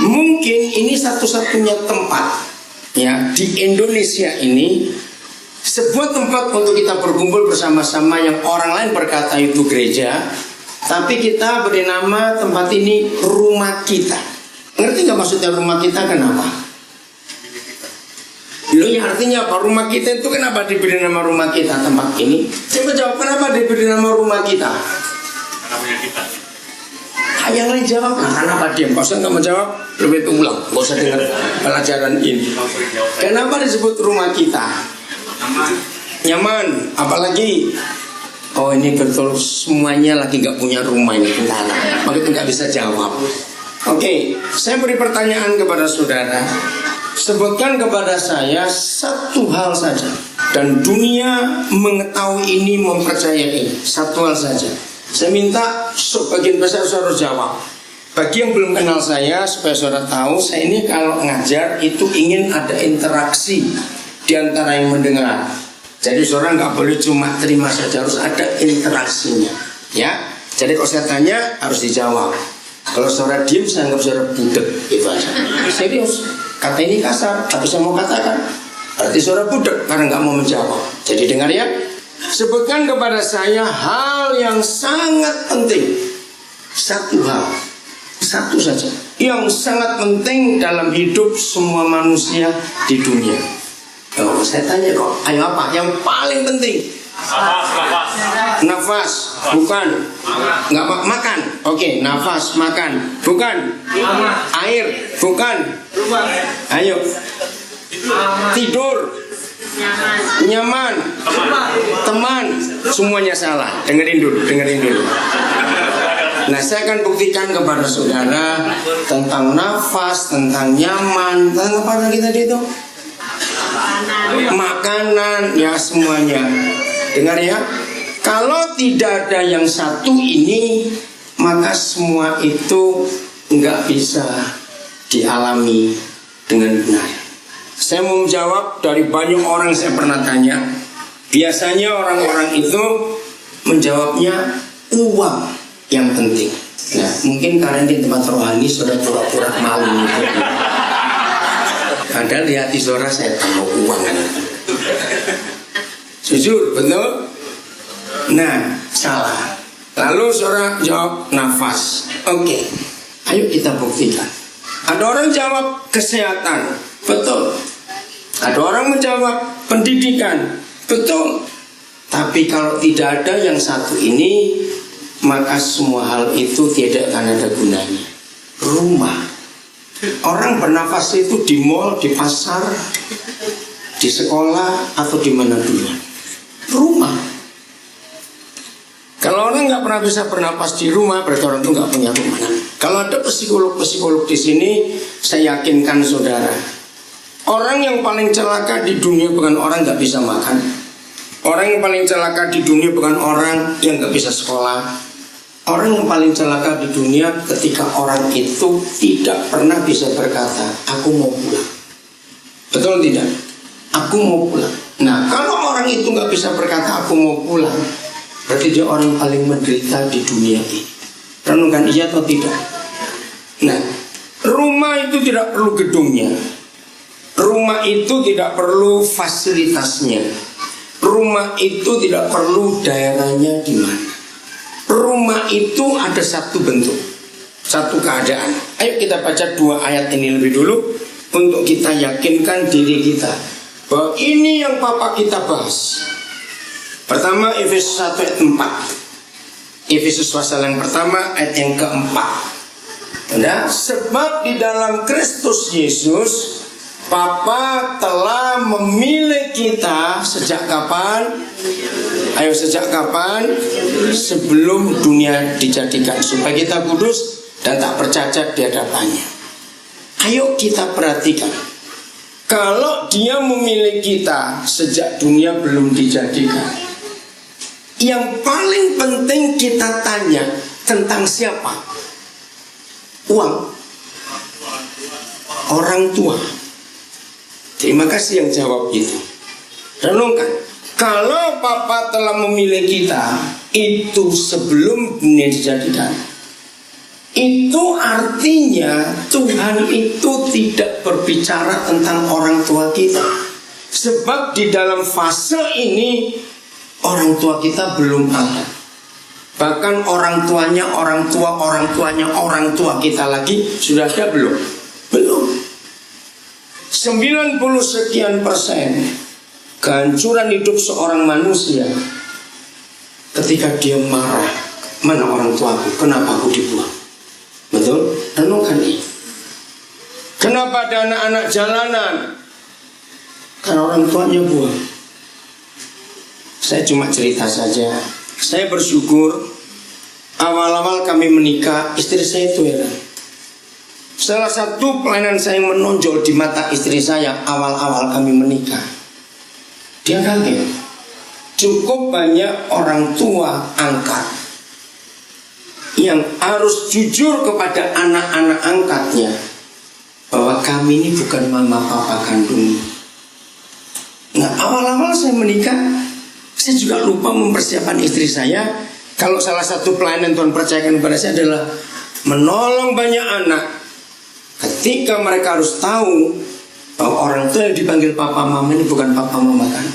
Mungkin ini satu-satunya tempat ya di Indonesia ini, sebuah tempat untuk kita berkumpul bersama-sama yang orang lain berkata itu gereja, tapi kita beri nama tempat ini rumah kita. Ngerti gak maksudnya rumah kita? Kenapa? Loh ya, artinya apa? Rumah kita itu kenapa diberi nama rumah kita tempat ini? Coba jawab, kenapa diberi nama rumah kita? Karena punya kita. Yang lain jawab, kenapa diam? Kau nggak menjawab, lebih ulang. Gak usah dengar pelajaran ini. Kenapa disebut rumah kita? Nyaman. Apalagi, oh ini betul semuanya lagi nggak punya rumah ini kendala, makanya nggak bisa jawab. Oke, saya beri pertanyaan kepada saudara. Sebutkan kepada saya satu hal saja, dan dunia mengetahui ini, mempercayai satu hal saja. Saya minta sebagian besar saudara jawab. Bagi yang belum kenal saya, supaya saudara tahu, saya ini kalau ngajar itu ingin ada interaksi di antara yang mendengar. Jadi saudara nggak boleh cuma terima saja, harus ada interaksinya. Ya, jadi kalau saya tanya harus dijawab. Kalau saudara diam, saya anggap saudara budek, itu aja. Serius, kata ini kasar, tapi saya mau katakan, berarti saudara budek karena nggak mau menjawab. Jadi dengar ya. Sebutkan kepada saya hal yang sangat penting. Satu hal, satu saja, yang sangat penting dalam hidup semua manusia di dunia. Oh, saya tanya kok, ayo apa? Yang paling penting? Nafas, bukan. Nggak makan. Oke, nafas, makan, bukan. Air, bukan. Ayo. Tidur, nyaman, teman, semuanya salah. Dengerin dulu. Nah, saya akan buktikan kepada saudara tentang nafas, tentang nyaman, tentang apa lagi tadi itu? Makanan, ya semuanya. Dengar ya. Kalau tidak ada yang satu ini, maka semua itu nggak bisa dialami dengan benar. Saya mau menjawab dari banyak orang yang saya pernah tanya. Biasanya orang-orang itu menjawabnya uang yang penting. Nah, mungkin karena di tempat rohani sudah pura-pura malu. Padahal di hati saudara saya tahu uang. Jujur, betul? Nah, salah. Lalu saudara jawab nafas. Oke, ayo kita buktikan. Ada orang jawab kesehatan. Betul. Ada orang menjawab pendidikan. Betul. Tapi kalau tidak ada yang satu ini, maka semua hal itu tidak akan ada gunanya. Rumah. Orang bernafas itu di mall, di pasar, di sekolah, atau di mana dulu. Rumah. Kalau orang nggak pernah bisa bernapas di rumah, berarti orang itu nggak punya rumah. Kalau ada psikolog di sini, saya yakinkan saudara, orang yang paling celaka di dunia bukan orang nggak bisa makan. Orang yang paling celaka di dunia bukan orang yang nggak bisa sekolah. Orang yang paling celaka di dunia ketika orang itu tidak pernah bisa berkata, aku mau pulang. Betul tidak? Aku mau pulang. Nah, kalau orang itu nggak bisa berkata, aku mau pulang, berarti dia orang paling menderita di dunia ini. Renungkan iya atau tidak? Nah, rumah itu tidak perlu gedungnya. Rumah itu tidak perlu fasilitasnya. Rumah itu tidak perlu daerahnya di mana. Rumah itu ada satu bentuk, satu keadaan. Ayo kita baca dua ayat ini lebih dulu untuk kita yakinkan diri kita bahwa ini yang Papa kita bahas. Pertama, Efesus 1 ayat 4. Efesus pasal yang pertama ayat yang keempat. Nah, sebab di dalam Kristus Yesus Papa telah memilih kita sejak kapan? Ayo, sejak kapan? Sebelum dunia dijadikan, supaya kita kudus dan tak bercacat di hadapannya. Ayo kita perhatikan. Kalau dia memilih kita sejak dunia belum dijadikan, yang paling penting kita tanya tentang siapa? Uang. Orang tua. Terima kasih yang jawab itu. Renungkan. Kalau Papa telah memilih kita itu sebelum dunia dijadikan, Itu artinya Tuhan itu tidak berbicara tentang orang tua kita. Sebab di dalam fase ini orang tua kita belum ada. Bahkan orang tuanya orang tua kita lagi sudah ada belum? Belum. 90 sekian persen kehancuran hidup seorang manusia ketika dia marah. Mana orang tuaku? Kenapa aku dibuang? Betul? Renungkan ini. Kenapa ada anak-anak jalanan? Karena orang tuanya buang. Saya cuma cerita saja. Saya bersyukur awal-awal kami menikah, istri saya itu ya. Salah satu pelayanan saya yang menonjol di mata istri saya awal-awal kami menikah. Dia kaget. Cukup banyak orang tua angkat yang harus jujur kepada anak-anak angkatnya bahwa kami ini bukan mama papa kandung. Nah, awal-awal saya menikah, saya juga lupa mempersiapkan istri saya. Kalau salah satu pelayanan Tuhan percayakan kepada saya adalah menolong banyak anak. Ketika mereka harus tahu bahwa orang tua yang dipanggil papa mama ini bukan papa mama kan.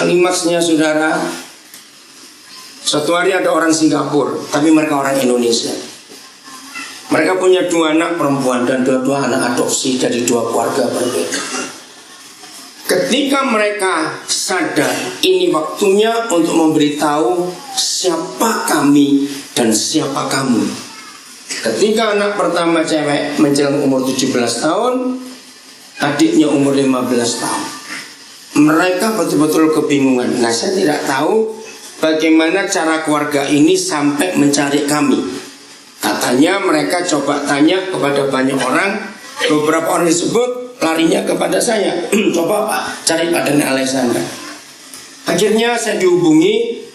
Klimaksnya saudara, suatu hari ada orang Singapura, tapi mereka orang Indonesia. Mereka punya 2 anak perempuan dan 2 anak adopsi dari 2 keluarga berbeda. Ketika mereka sadar ini waktunya untuk memberitahu siapa kami dan siapa kamu. Ketika anak pertama cewek menjelang umur 17 tahun, adiknya umur 15 tahun, mereka betul-betul kebingungan. Nah, saya tidak tahu bagaimana cara keluarga ini sampai mencari kami. Katanya mereka coba tanya kepada banyak orang. Beberapa orang disebut larinya kepada saya. Coba Pak, cari Pak dan Alexander. Akhirnya saya dihubungi.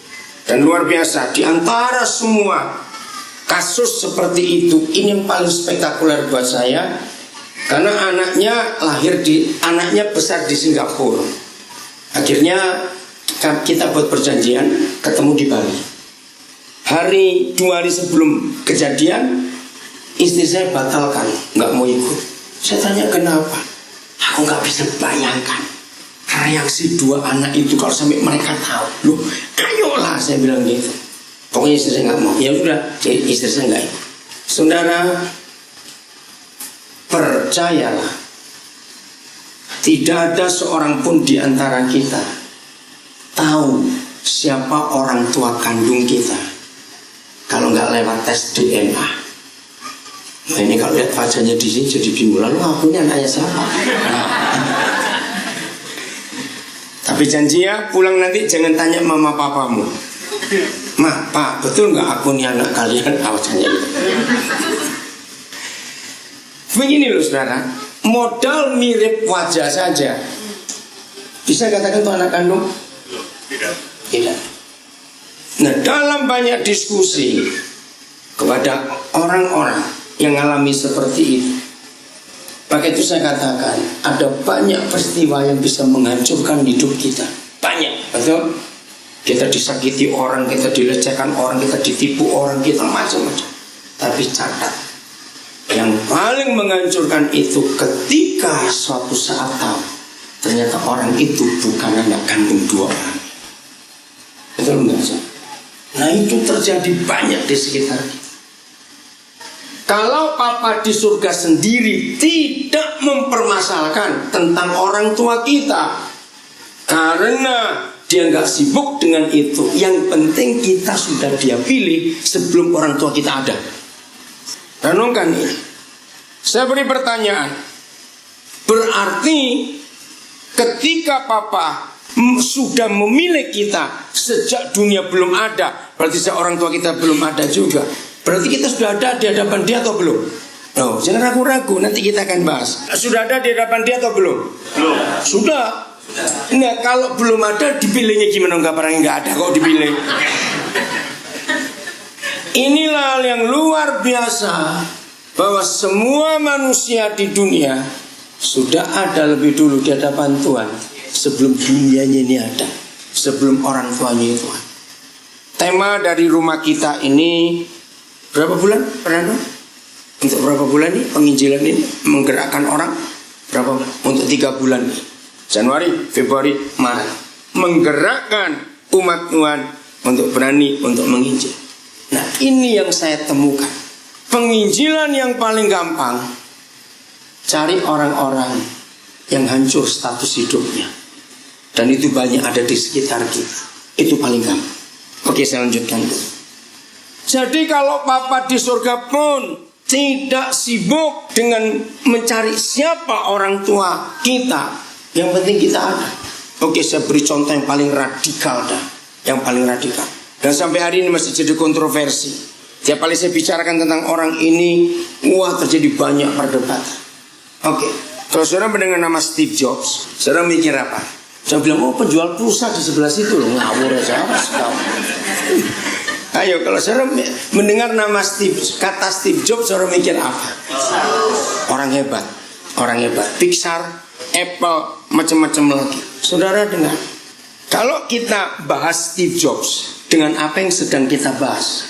Dan luar biasa, di antara semua kasus seperti itu, ini yang paling spektakuler buat saya. Karena anaknya besar di Singapura. Akhirnya kita buat perjanjian ketemu di Bali. 2 hari sebelum kejadian, istri saya batalkan, nggak mau ikut. Saya tanya kenapa? Aku nggak bisa bayangkan reaksi 2 anak itu kalau sampai mereka tahu. Loh, ayolah, saya bilang gitu. Pokoknya istri saya nggak mau. Ya udah, istri saya nggak ikut. Saudara, percayalah, tidak ada seorang pun di antara kita tahu siapa orang tua kandung kita kalau nggak lewat tes DNA. Nah, ini kalau lihat wajahnya di sini jadi bingung, lalu aku ini anaknya siapa? Tapi janji ya, pulang nanti jangan tanya mama papamu. Ma, Pak, betul nggak aku ini anak kalian? Awasannya itu. Begini loh saudara, modal mirip wajah saja bisa katakan itu anak kandung? Tidak. Nah, dalam banyak diskusi kepada orang-orang yang mengalami seperti itu, maka itu saya katakan ada banyak peristiwa yang bisa menghancurkan hidup kita. Banyak, betul? Kita disakiti orang, kita dilecehkan orang, kita ditipu orang, kita macam-macam. Tapi catat, yang paling menghancurkan itu ketika suatu saat tahu ternyata orang itu bukan anak kandung 2 orang. Betul nggak sih? Nah, itu terjadi banyak di sekitar kita. Kalau papa di surga sendiri tidak mempermasalahkan tentang orang tua kita, karena dia nggak sibuk dengan itu. Yang penting kita sudah dia pilih sebelum orang tua kita ada. Renungkan ini. Saya beri pertanyaan. Berarti ketika papa sudah memilih kita sejak dunia belum ada, berarti orang tua kita belum ada juga. Berarti kita sudah ada di hadapan dia atau belum? Oh, jangan ragu-ragu, nanti kita akan bahas. Sudah ada di hadapan dia atau belum? Belum. Sudah. Nah, kalau belum ada, dipilihnya gimana? Enggak, barang nggak ada kok dipilih. Inilah hal yang luar biasa, bahwa semua manusia di dunia sudah ada lebih dulu di hadapan Tuhan sebelum dunianya ini ada, sebelum orang tuanya itu. Tema dari rumah kita ini Berapa bulan? Pernah dong? Untuk berapa bulan nih penginjilan ini menggerakkan orang? Berapa? Untuk 3 bulan nih. Januari, Februari, Maret. Menggerakkan umat Tuhan untuk berani untuk menginjil. Nah, ini yang saya temukan. Penginjilan yang paling gampang, cari orang-orang yang hancur status hidupnya. Dan itu banyak ada di sekitar kita. Itu paling gampang. Oke, saya lanjutkan. Jadi kalau Papa di surga pun tidak sibuk dengan mencari siapa orang tua kita, yang penting kita ada. Oke, saya beri contoh yang paling radikal dah. Yang paling radikal. Dan sampai hari ini masih jadi kontroversi. Tiap kali saya bicarakan tentang orang ini, wah terjadi banyak perdebatan. Oke, kalau saudara mendengar nama Steve Jobs, saudara mikir apa? Saya bilang, oh penjual pulsa di sebelah situ loh. Ngawur aja. Ayo, kalau saudara mendengar nama kata Steve Jobs, saudara mikir apa? Orang hebat, orang hebat. Pixar, Apple, macam-macam lagi. Saudara dengar, kalau kita bahas Steve Jobs dengan apa yang sedang kita bahas,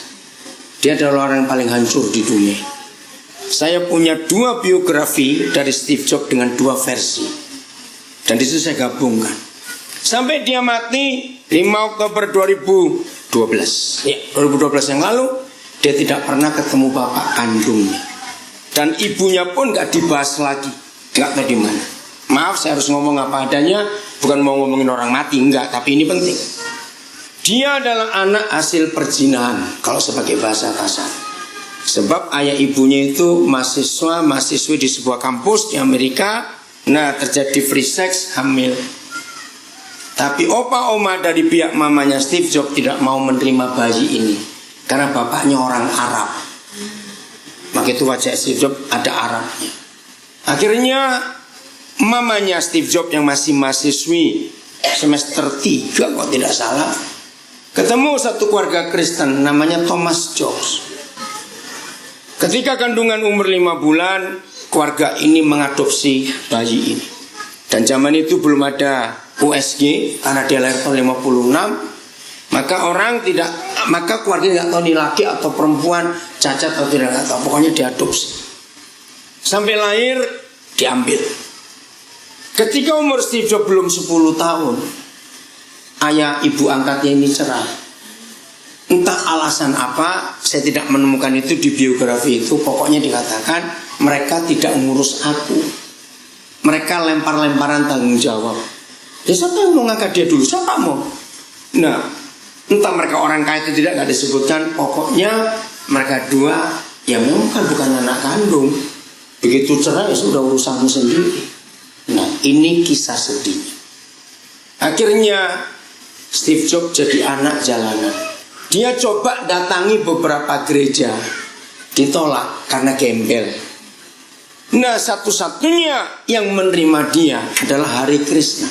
dia adalah orang yang paling hancur di dunia. Saya punya 2 biografi dari Steve Jobs dengan 2 versi, dan itu saya gabungkan. Sampai dia mati 5 Oktober 2012. Ya, 2012 yang lalu dia tidak pernah ketemu bapak kandungnya. Dan ibunya pun gak dibahas lagi. Gak tahu di mana. Maaf, saya harus ngomong apa adanya. Bukan mau ngomongin orang mati, enggak. Tapi ini penting. Dia adalah anak hasil perzinahan, kalau sebagai bahasa kasar. Sebab ayah ibunya itu mahasiswi di sebuah kampus di Amerika. Nah, terjadi free sex, hamil. Tapi opa oma dari pihak mamanya Steve Jobs tidak mau menerima bayi ini karena bapaknya orang Arab. Maka itu wajah Steve Jobs ada Arabnya. Akhirnya mamanya Steve Jobs yang masih mahasiswi semester 3 kalau tidak salah, ketemu satu keluarga Kristen namanya Thomas Jobs. Ketika kandungan umur 5 bulan, keluarga ini mengadopsi bayi ini. Dan zaman itu belum ada USG karena dia lahir tahun 56, maka keluarga nggak tahu ini laki atau perempuan, cacat atau tidak, nggak tahu, pokoknya diadopsi. Sampai lahir diambil. Ketika umur Steve Jobs belum 10 tahun, ayah ibu angkatnya ini cerai. Entah alasan apa, saya tidak menemukan itu di biografi itu. Pokoknya dikatakan mereka tidak ngurus aku. Mereka lempar-lemparan tanggung jawab. Ya siapa yang mau ngangkat dia dulu? Siapa mau? Nah, entah mereka orang kaya itu tidak disebutkan. Pokoknya mereka 2 ya memang kan bukan anak kandung. Begitu cerai ya sudah urusanmu sendiri. Nah, ini kisah sedihnya. Akhirnya Steve Jobs jadi anak jalanan. Dia coba datangi beberapa gereja, ditolak karena gembel. Nah, satu-satunya yang menerima dia adalah Hari Krishna,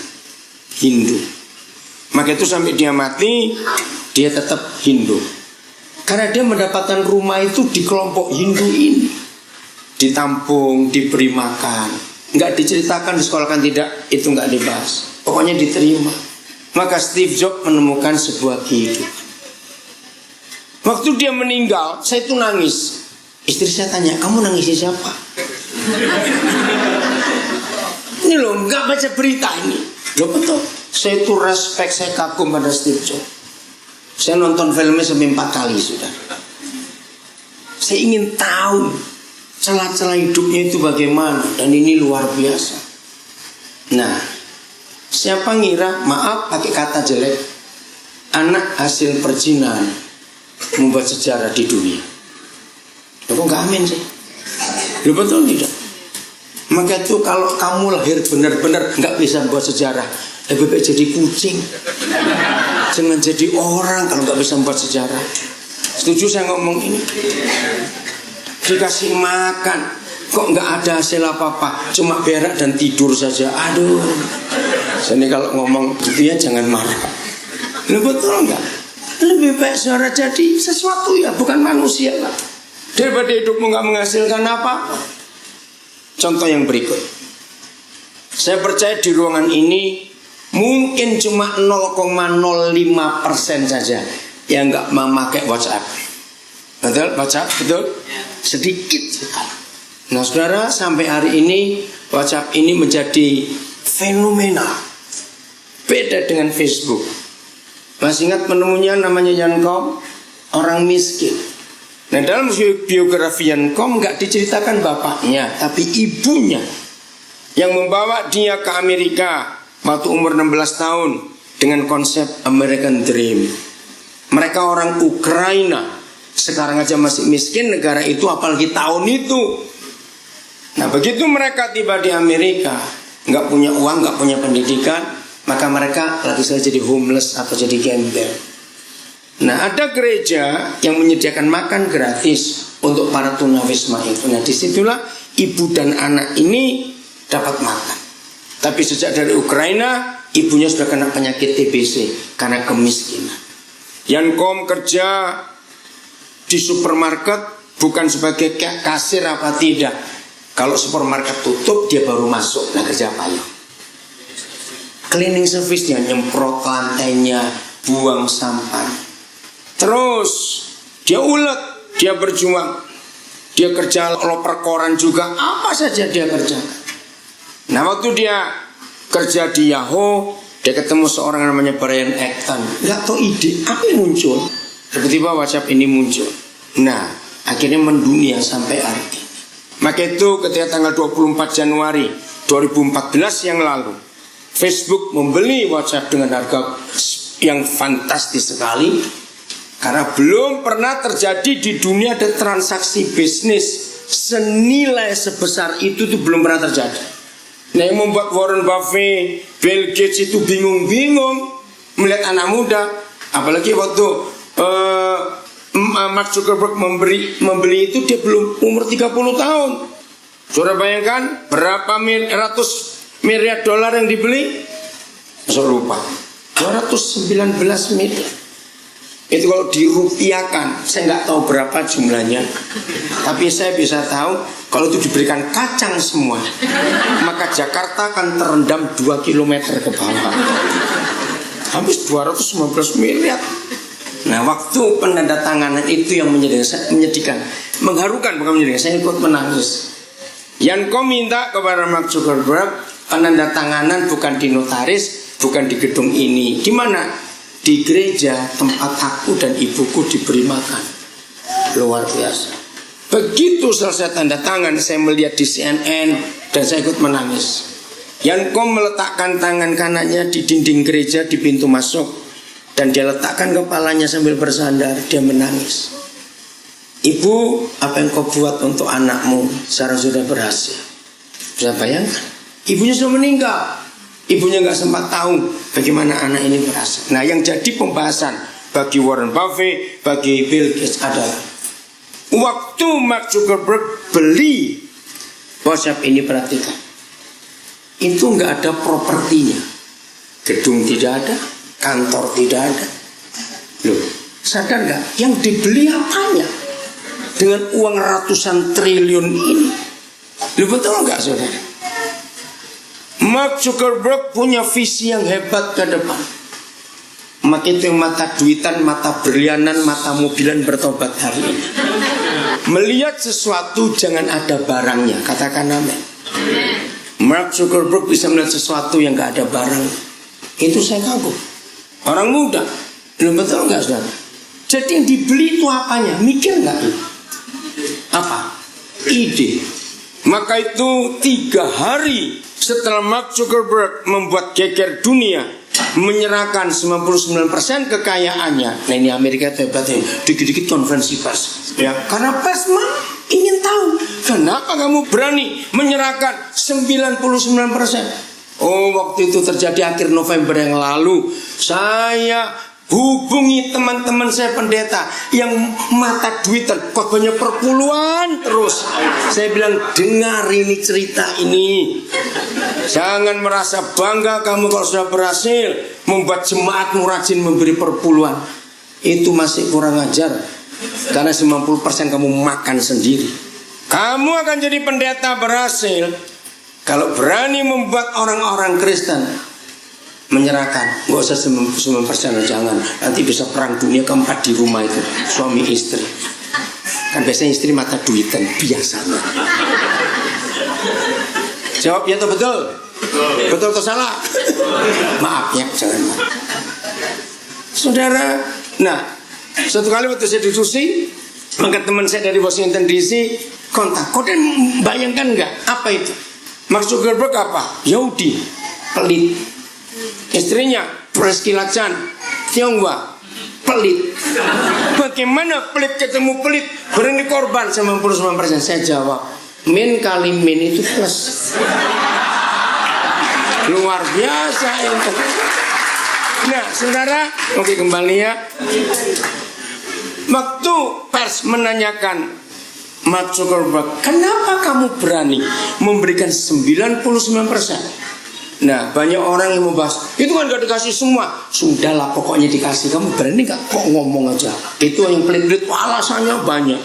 Hindu. Maka itu sampai dia mati, dia tetap Hindu. Karena dia mendapatkan rumah itu di kelompok Hindu ini. Ditampung, diberi makan. Nggak diceritakan, disekolahkan tidak, itu nggak dibahas. Pokoknya diterima. Maka Steve Jobs menemukan sebuah kehidupan. Waktu dia meninggal, saya itu nangis. Istri saya tanya, kamu nangis siapa? Ini loh, nggak baca berita ini. Loh betul. Saya itu respect, saya kagum pada Steve Jobs. Saya nonton filmnya sampai 4 kali sudah. Saya ingin tahu celah-celah hidupnya itu bagaimana, dan ini luar biasa. Nah, siapa ngira, maaf pakai kata jelek, anak hasil perzinahan membuat sejarah di dunia? Loh kok nggak amin sih? Loh betul tidak? Maka itu kalau kamu lahir benar-benar nggak bisa membuat sejarah, lebih baik jadi kucing. Jangan jadi orang kalau nggak bisa membuat sejarah. Setuju saya ngomong ini? Dikasih makan kok nggak ada hasil apa-apa, cuma berak dan tidur saja. Aduh. Jadi kalau ngomong gitu ya jangan marah. Loh betul nggak? Lebih baik saudara jadi sesuatu ya, bukan manusia lah, daripada hidupmu nggak menghasilkan apa-apa. Contoh yang berikut, saya percaya di ruangan ini mungkin cuma 0,05% saja yang nggak memakai WhatsApp. Betul, WhatsApp, betul? Sedikit sekali. Nah saudara, sampai hari ini WhatsApp ini menjadi fenomena. Beda dengan Facebook. Masih ingat penemunya namanya Yan Kom? Orang miskin. Nah dalam biografi Yan Kom nggak diceritakan bapaknya, tapi ibunya yang membawa dia ke Amerika waktu umur 16 tahun dengan konsep American Dream. Mereka orang Ukraina, sekarang aja masih miskin negara itu, apalagi tahun itu. Nah begitu mereka tiba di Amerika, nggak punya uang, nggak punya pendidikan, maka mereka lagi saja jadi homeless atau jadi gembel. Nah ada gereja yang menyediakan makan gratis untuk para tunawisma itu. Nah disitulah ibu dan anak ini dapat makan. Tapi sejak dari Ukraina, ibunya sudah kena penyakit TBC karena kemiskinan. Yan Kom kerja di supermarket bukan sebagai kasir apa tidak. Kalau supermarket tutup dia baru masuk. Nah kerja apa ya? Cleaning service, dia nyemprot lantainya, buang sampah. Terus dia ulet, dia berjuang. Dia kerja loper koran juga, apa saja dia kerjakan. Nah waktu dia kerja di Yahoo, dia ketemu seorang namanya Brian Acton. Gak tau ide apa yang muncul, tiba-tiba WhatsApp ini muncul. Nah akhirnya mendunia sampai hari ini. Maka itu ketika tanggal 24 Januari 2014 yang lalu, Facebook membeli WhatsApp dengan harga yang fantastis sekali. Karena belum pernah terjadi di dunia ada transaksi bisnis senilai sebesar itu tuh belum pernah terjadi. Nah yang membuat Warren Buffett, Bill Gates itu bingung-bingung melihat anak muda. Apalagi waktu Mark Zuckerberg membeli itu dia belum umur 30 tahun. Saudara bayangkan berapa ratus miliar dolar yang dibeli? Saya lupa, 219 miliar. Itu kalau dirupiahkan, saya nggak tahu berapa jumlahnya. Tapi saya bisa tahu kalau itu diberikan kacang semua, maka Jakarta akan terendam 2 km ke bawah. Habis 219 miliar. Nah waktu penandatanganan itu yang menyedihkan, mengharukan, bukan menyedihkan, saya ikut menangis. Yan Kom minta kepada Mark Zuckerberg penandatanganan bukan di notaris, bukan di gedung ini. Di mana? Di gereja tempat aku dan ibuku diberi makan. Luar biasa. Begitu selesai tanda tangan, saya melihat di CNN dan saya ikut menangis. Yan Kom meletakkan tangan kanannya di dinding gereja di pintu masuk, dan dia letakkan kepalanya sambil bersandar. Dia menangis. Ibu, apa yang kau buat untuk anakmu sekarang sudah berhasil. Bisa bayangkan, ibunya sudah meninggal. Ibunya nggak sempat tahu bagaimana anak ini berhasil. Nah yang jadi pembahasan bagi Warren Buffett, bagi Bill Gates adalah waktu Mark Zuckerberg beli WhatsApp ini, perhatikan, itu nggak ada propertinya, gedung tidak ada, kantor tidak ada. Loh, sadar nggak? Yang dibeli apanya? Dengan uang ratusan triliun ini. Loh, betul nggak saudara? Mark Zuckerberg punya visi yang hebat ke depan. Maka itu yang mata duitan, mata berlianan, mata mobilan bertobat hari ini. Melihat sesuatu jangan ada barangnya. Katakan amin. Mark Zuckerberg bisa melihat sesuatu yang gak ada barang. Itu saya kagum. Orang muda. Belum betul gak saudara? Jadi yang dibeli itu apanya? Mikir gak itu? Apa? Ide. Maka itu 3 hari setelah Mark Zuckerberg membuat geger dunia, menyerahkan 99% kekayaannya. Nah ini Amerika hebatnya, dikit-dikit konferensi pers. Ya, karena pers ingin tahu kenapa kamu berani menyerahkan 99%. Oh, waktu itu terjadi akhir November yang lalu. Saya hubungi teman-teman saya pendeta yang mata duitan, khotbahnya perpuluhan terus. Saya bilang, dengar ini cerita ini. Jangan merasa bangga kamu kalau sudah berhasil membuat jemaatmu rajin memberi perpuluhan. Itu masih kurang ajar. Karena 90% kamu makan sendiri. Kamu akan jadi pendeta berhasil kalau berani membuat orang-orang Kristen menyerahkan. Gak usah 99%, jangan. Nanti bisa perang dunia keempat di rumah itu, suami istri. Kan biasanya istri mata duitan biasanya. Jawab ya atau betul? Betul atau salah? Maaf ya, jangan maaf. Saudara, nah suatu kali waktu saya diskusi, maka teman saya dari Washington DC kontak. Kau dan bayangkan nggak apa itu? Mark Zuckerberg apa? Yahudi, pelit. Istrinya Prisky Lachan, Tionghoa, pelit. Bagaimana pelit ketemu pelit? Berani korban 99%. Saya jawab, min kali min itu plus. Luar biasa itu. Nah, saudara, oke kembali ya. Waktu pers menanyakan Mark Zuckerberg, kenapa kamu berani memberikan 99%? Nah, banyak orang yang membahas, itu kan gak dikasih semua. Sudahlah, pokoknya dikasih. Kamu berani gak kok ngomong aja? Itu yang pelit-pelit, alasannya banyak.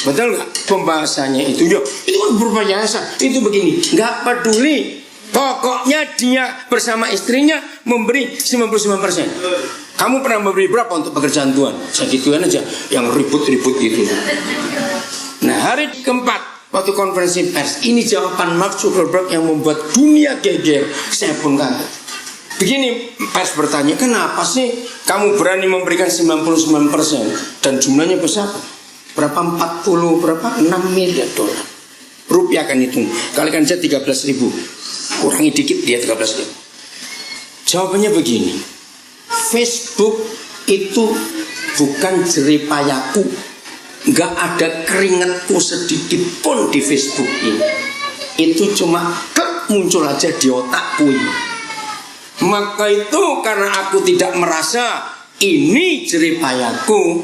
Betul gak? Pembahasannya itu, ya, itu kan berbiasa. Itu begini, gak peduli. Pokoknya dia bersama istrinya memberi 99%. Kamu pernah memberi berapa untuk pekerjaan Tuhan? Segituan aja, yang ribut-ribut gitu. Nah, hari keempat waktu konferensi pers, ini jawaban Mark Zuckerberg yang membuat dunia geger. Saya pun kaget. Begini, pers bertanya, kenapa sih kamu berani memberikan 99% dan jumlahnya besar? Berapa 40, berapa 6 miliar dolar. Rupiah kan itu. Kalikan saja 13.000. Kurangi dikit dia 13.000. Jawabannya begini. Facebook itu bukan jeripayaku. Gak ada keringatku sedikit pun di Facebook ini. Itu cuma muncul aja di otakku ini. Maka itu karena aku tidak merasa ini jeripayaku,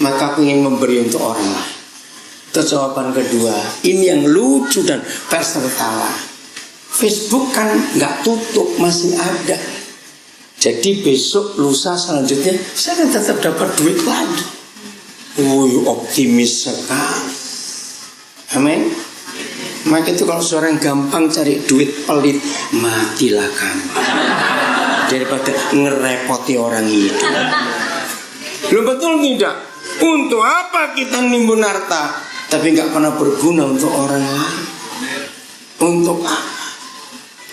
maka aku ingin memberi untuk orang lain. Itu jawaban kedua. Ini yang lucu dan pers tertawa. Facebook kan nggak tutup, masih ada. Jadi besok, lusa, selanjutnya saya akan tetap dapat duit lagi. Wih, optimis sekali. Amin. Maka itu kalau seorang gampang cari duit pelit, matilah kamu daripada ngerepoti orang itu. Lo betul tidak? Untuk apa kita nimbun harta tapi nggak pernah berguna untuk orang lain? Untuk apa?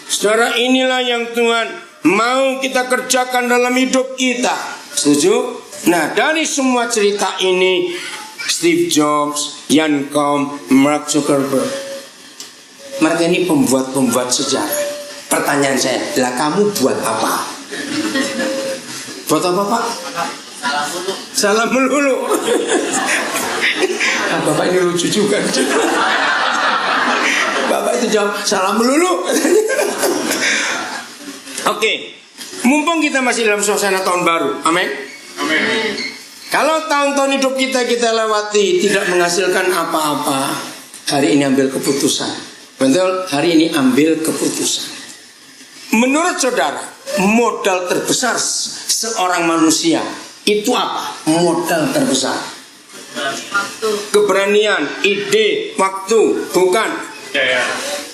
Saudara, inilah yang Tuhan mau kita kerjakan dalam hidup kita. Setuju? Nah, dari semua cerita ini, Steve Jobs, Ian Combe, Mark Zuckerberg, mereka ini pembuat sejarah. Pertanyaan saya, lah kamu buat apa? Buat apa, Pak? Salam melulu. Nah, Bapak ini lucu juga. Bapak itu jawab salam melulu. Oke, mumpung kita masih dalam suasana tahun baru, amin. Amin. Kalau tahun-tahun hidup kita lewati tidak menghasilkan apa-apa, hari ini ambil keputusan. Betul, hari ini ambil keputusan. Menurut saudara, modal terbesar seorang manusia itu apa? Modal terbesar. Keberanian, ide, waktu, bukan.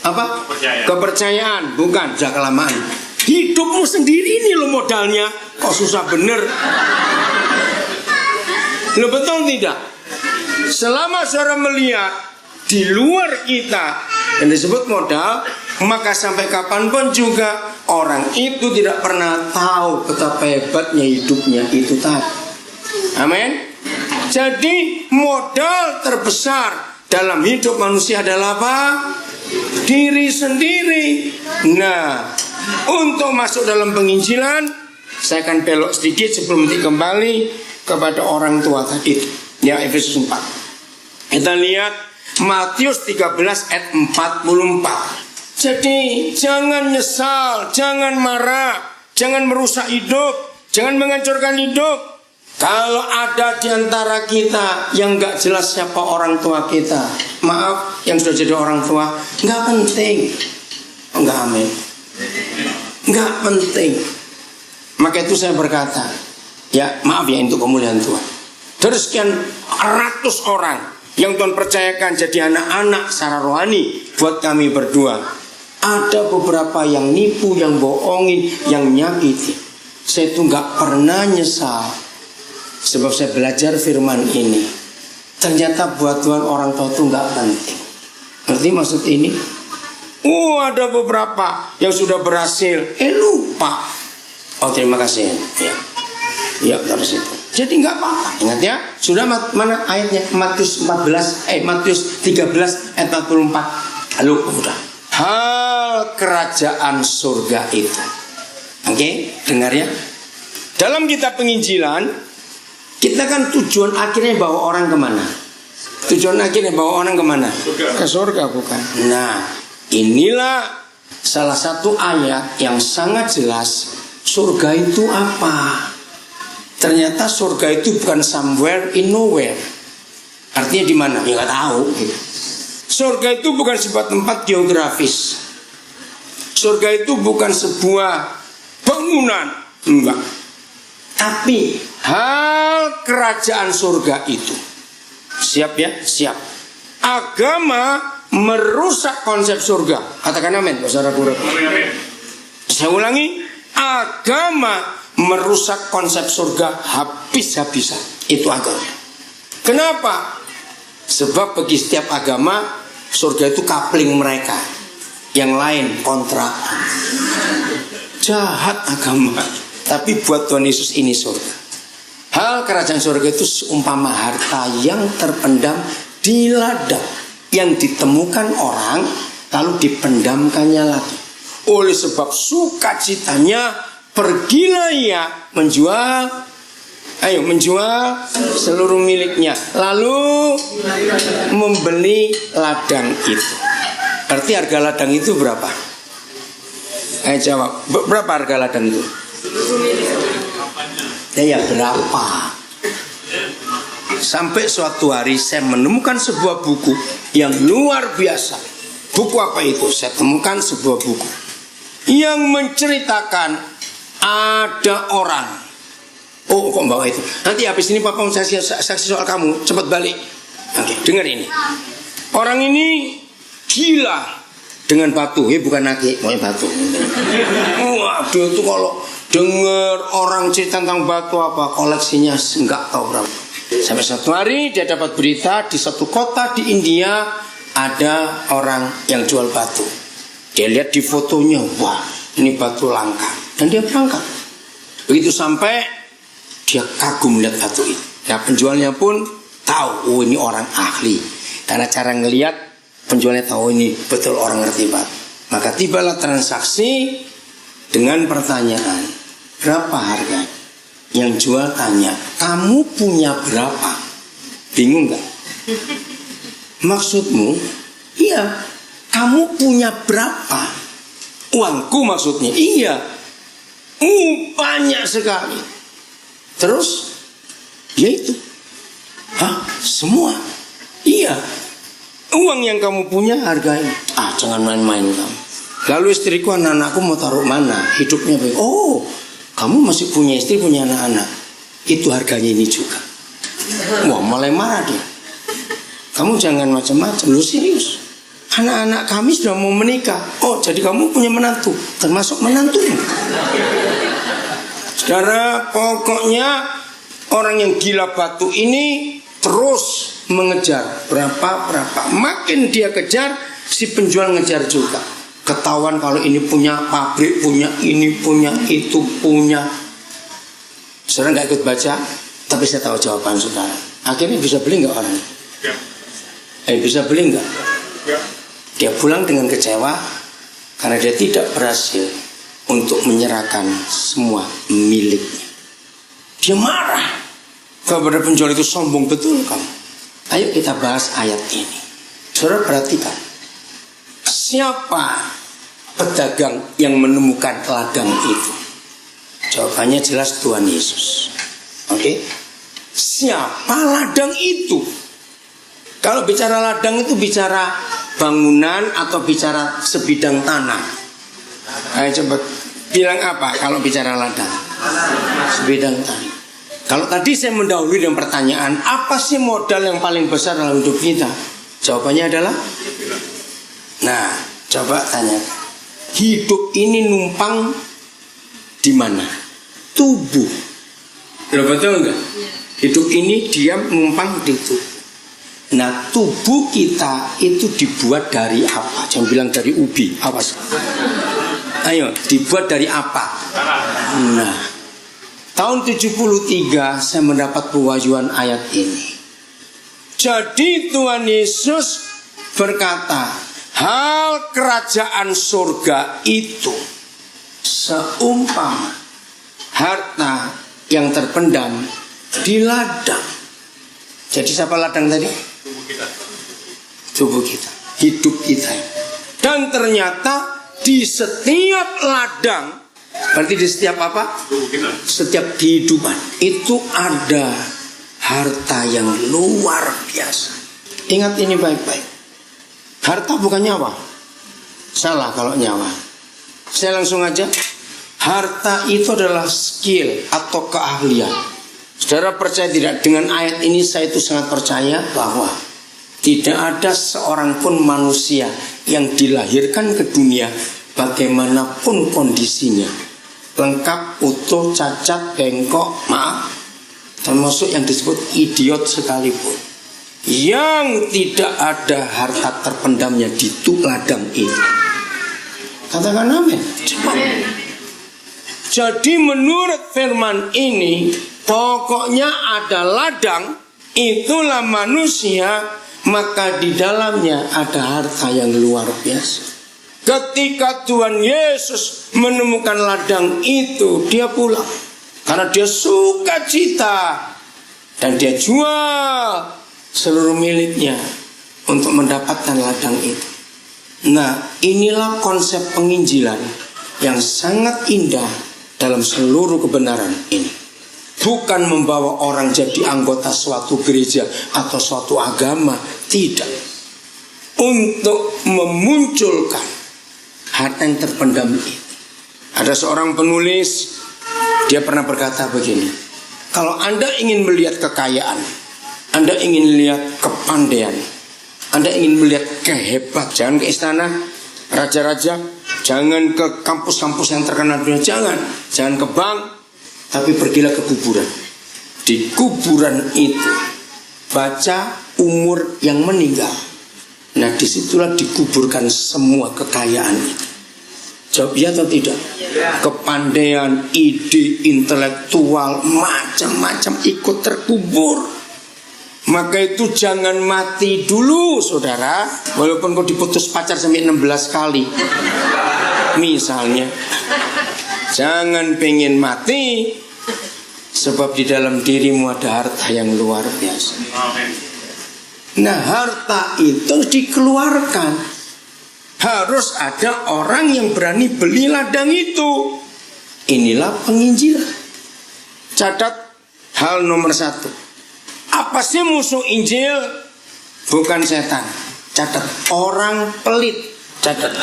Apa? Kepercayaan, bukan. Sudah kelamaan. Hidupmu sendiri ini lo modalnya. Kok susah bener. Lo betul tidak? Selama saudara melihat di luar kita yang disebut modal, maka sampai kapanpun juga orang itu tidak pernah tahu betapa hebatnya hidupnya itu tadi. Amin. Jadi modal terbesar dalam hidup manusia adalah apa? Diri sendiri. Nah, untuk masuk dalam penginjilan, saya akan belok sedikit sebelum kembali kepada orang tua tadi. Ya, Efesus 4. Kita lihat Matius 13 ayat 44. Jadi jangan nyesal, jangan marah, jangan merusak hidup, jangan menghancurkan hidup. Kalau ada di antara kita yang gak jelas siapa orang tua kita, maaf yang sudah jadi orang tua, gak penting. Enggak, amin. Gak penting. Maka itu saya berkata, ya maaf ya untuk kemuliaan Tuhan. Dari sekian ratus orang yang Tuhan percayakan jadi anak-anak secara rohani buat kami berdua, ada beberapa yang nipu, yang bohongin, yang nyakiti. Saya itu gak pernah nyesal. Sebab saya belajar firman ini. Ternyata buat Tuhan orang tua itu nggak penting. Ngerti maksud ini? Ada beberapa yang sudah berhasil, lupa. Oh terima kasih. Ya terus itu. Jadi nggak apa-apa. Ingat ya. Sudah mana ayatnya? Matius 13 ayat 44. Lalu udah. Hal kerajaan surga itu. Oke, dengar ya. Dalam kitab penginjilan, kita kan tujuan akhirnya bawa orang kemana? Tujuan akhirnya bawa orang kemana? Ke surga bukan? Nah, inilah salah satu ayat yang sangat jelas. Surga itu apa? Ternyata surga itu bukan somewhere in nowhere. Artinya di mana? Ya nggak tahu. Surga itu bukan sebuah tempat geografis. Surga itu bukan sebuah bangunan, enggak. Tapi hal kerajaan surga itu. Siap ya? Siap. Agama merusak konsep surga. Katakan amin, saudaraku. Saya ulangi, agama merusak konsep surga habis-habisan. Itu agama. Kenapa? Sebab bagi setiap agama, surga itu kapling mereka. Yang lain kontra. Jahat agama. Tapi buat Tuhan Yesus ini surga. Hal kerajaan surga itu seumpama harta yang terpendam di ladang, yang ditemukan orang lalu dipendamkannya lagi. Oleh sebab sukacitanya, pergilah ia menjual seluruh miliknya, lalu membeli ladang itu. Berarti harga ladang itu berapa? Ayo jawab, berapa harga ladang itu? Ya berapa? Sampai suatu hari saya menemukan sebuah buku yang luar biasa. Buku apa itu? Saya temukan sebuah buku yang menceritakan ada orang. Oh kok bawa itu? Nanti habis ini papa mau saksi soal kamu. Cepat balik. Oke, dengar ini. Orang ini gila dengan batu. Bukan naki, maunya batu. Waduh, itu kalau dengar orang cerita tentang batu apa, koleksinya enggak tahu berapa. Sampai suatu hari dia dapat berita di satu kota di India ada orang yang jual batu. Dia lihat di fotonya, wah ini batu langka, dan dia berangkat. Begitu sampai dia kagum lihat batu itu. Nah penjualnya pun tahu, oh ini orang ahli. Karena cara ngelihat penjualnya tahu ini betul orang ngerti batu. Maka tibalah transaksi dengan pertanyaan, berapa harga? Yang jual tanya, kamu punya berapa? Bingung gak? Maksudmu? Iya, kamu punya berapa? Uangku maksudnya? Iya. Banyak sekali. Terus? Ya itu. Hah? Semua? Iya. Uang yang kamu punya harganya. Jangan main-main kamu. Lalu istriku, anak-anakku mau taruh mana? Hidupnya baik. Oh, kamu masih punya istri, punya anak-anak. Itu harganya ini juga. Wah, mulai marah dia. Kamu jangan macam-macam, lu serius. Anak-anak kami sudah mau menikah. Oh, jadi kamu punya menantu, termasuk menantu. Saudara, pokoknya orang yang gila batu ini terus mengejar berapa. Makin dia kejar, si penjual ngejar juga. Ketahuan kalau ini punya pabrik, punya ini, punya itu, punya. Saudara nggak ikut baca, tapi saya tahu jawaban saudara. Akhirnya bisa beli nggak orang? Ya. Bisa beli nggak? Ya. Dia pulang dengan kecewa karena dia tidak berhasil untuk menyerahkan semua miliknya. Dia marah kepada penjual itu, sombong betul kamu. Ayo kita bahas ayat ini. Saudara perhatikan. Siapa pedagang yang menemukan ladang itu? Jawabannya jelas Tuhan Yesus. Oke? Siapa ladang itu? Kalau bicara ladang itu bicara bangunan atau bicara sebidang tanah? Ayo coba bilang apa kalau bicara ladang? Sebidang tanah. Kalau tadi saya mendahului dengan pertanyaan, apa sih modal yang paling besar dalam hidup kita? Jawabannya adalah, nah, coba tanya, hidup ini numpang di mana? Tubuh. Loh, betul enggak? Hidup ini diam numpang di tubuh. Nah, tubuh kita itu dibuat dari apa? Jangan bilang dari ubi, awas. Ayo, dibuat dari apa? Nah, tahun 73 saya mendapat pewahyuan ayat ini. Jadi Tuhan Yesus berkata, hal kerajaan surga itu seumpama harta yang terpendam di ladang. Jadi siapa ladang tadi? Tubuh kita. Tubuh kita, hidup kita. Dan ternyata di setiap ladang, berarti di setiap apa? Tubuh kita. Setiap kehidupan itu ada harta yang luar biasa. Ingat ini baik-baik. Harta bukan nyawa. Salah kalau nyawa. Saya langsung aja. Harta itu adalah skill atau keahlian. Saudara percaya tidak? Dengan ayat ini saya itu sangat percaya bahwa tidak ada seorang pun manusia yang dilahirkan ke dunia bagaimanapun kondisinya, lengkap, utuh, cacat, bengkok, maaf, termasuk yang disebut idiot sekalipun, yang tidak ada harta terpendamnya di ladang ini. Katakan amin. Jadi menurut firman ini, pokoknya ada ladang, itulah manusia, maka di dalamnya ada harta yang luar biasa. Ketika Tuhan Yesus menemukan ladang itu, dia pulang. Karena dia suka cita. Dan dia jual seluruh miliknya untuk mendapatkan ladang itu. Nah, inilah konsep penginjilan yang sangat indah dalam seluruh kebenaran ini. Bukan membawa orang jadi anggota suatu gereja atau suatu agama, tidak. Untuk memunculkan harta yang terpendam itu. Ada seorang penulis, dia pernah berkata begini, kalau Anda ingin melihat kekayaan, Anda ingin melihat kepandaian, Anda ingin melihat kehebatan, jangan ke istana raja-raja, jangan ke kampus-kampus yang terkenal dunia, jangan ke bank, tapi pergilah ke kuburan. Di kuburan itu baca umur yang meninggal. Nah, disitulah dikuburkan semua kekayaan itu. Jawab ya atau tidak? Ya. Kepandaian, ide, intelektual, macam-macam ikut terkubur. Maka itu jangan mati dulu, saudara. Walaupun kau diputus pacar sampai 16 kali, misalnya, jangan pengen mati, sebab di dalam dirimu ada harta yang luar biasa. Amin. Nah, harta itu dikeluarkan. Harus ada orang yang berani beli ladang itu. Inilah penginjilan. Catat hal nomor 1. Apa sih musuh Injil? Bukan setan. Catat, orang pelit. Catat.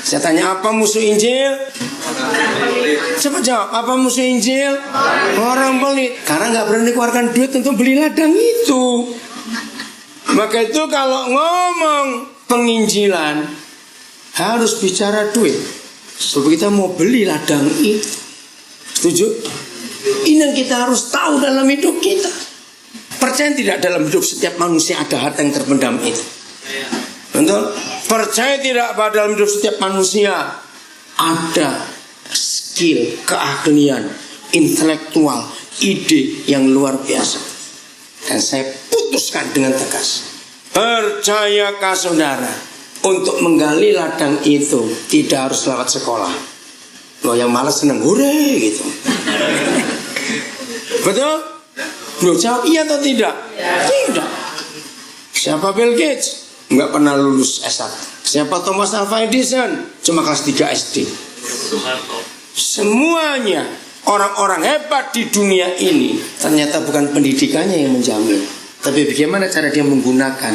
Saya tanya, apa musuh Injil? Coba jawab, apa musuh Injil? Orang pelit. Karena gak berani keluarkan duit untuk beli ladang itu. Maka itu kalau ngomong penginjilan harus bicara duit. Sebab kita mau beli ladang itu. Setuju? Ini yang kita harus tahu dalam hidup kita. Percaya tidak dalam hidup setiap manusia ada harta yang terpendam itu? Betul? Percaya tidak bahwa dalam hidup setiap manusia ada skill, keahlian, intelektual, ide yang luar biasa. Dan saya putuskan dengan tegas, percayakah saudara, untuk menggali ladang itu tidak harus lewat sekolah. Loh, yang malas senang hore gitu. Betul? Loh, jawab iya atau tidak? Tidak. Siapa Bill Gates? Enggak pernah lulus S1. Siapa Thomas Alva Edison? Cuma kelas 3 SD. Semuanya orang-orang hebat di dunia ini ternyata bukan pendidikannya yang menjamin, tapi bagaimana cara dia menggunakan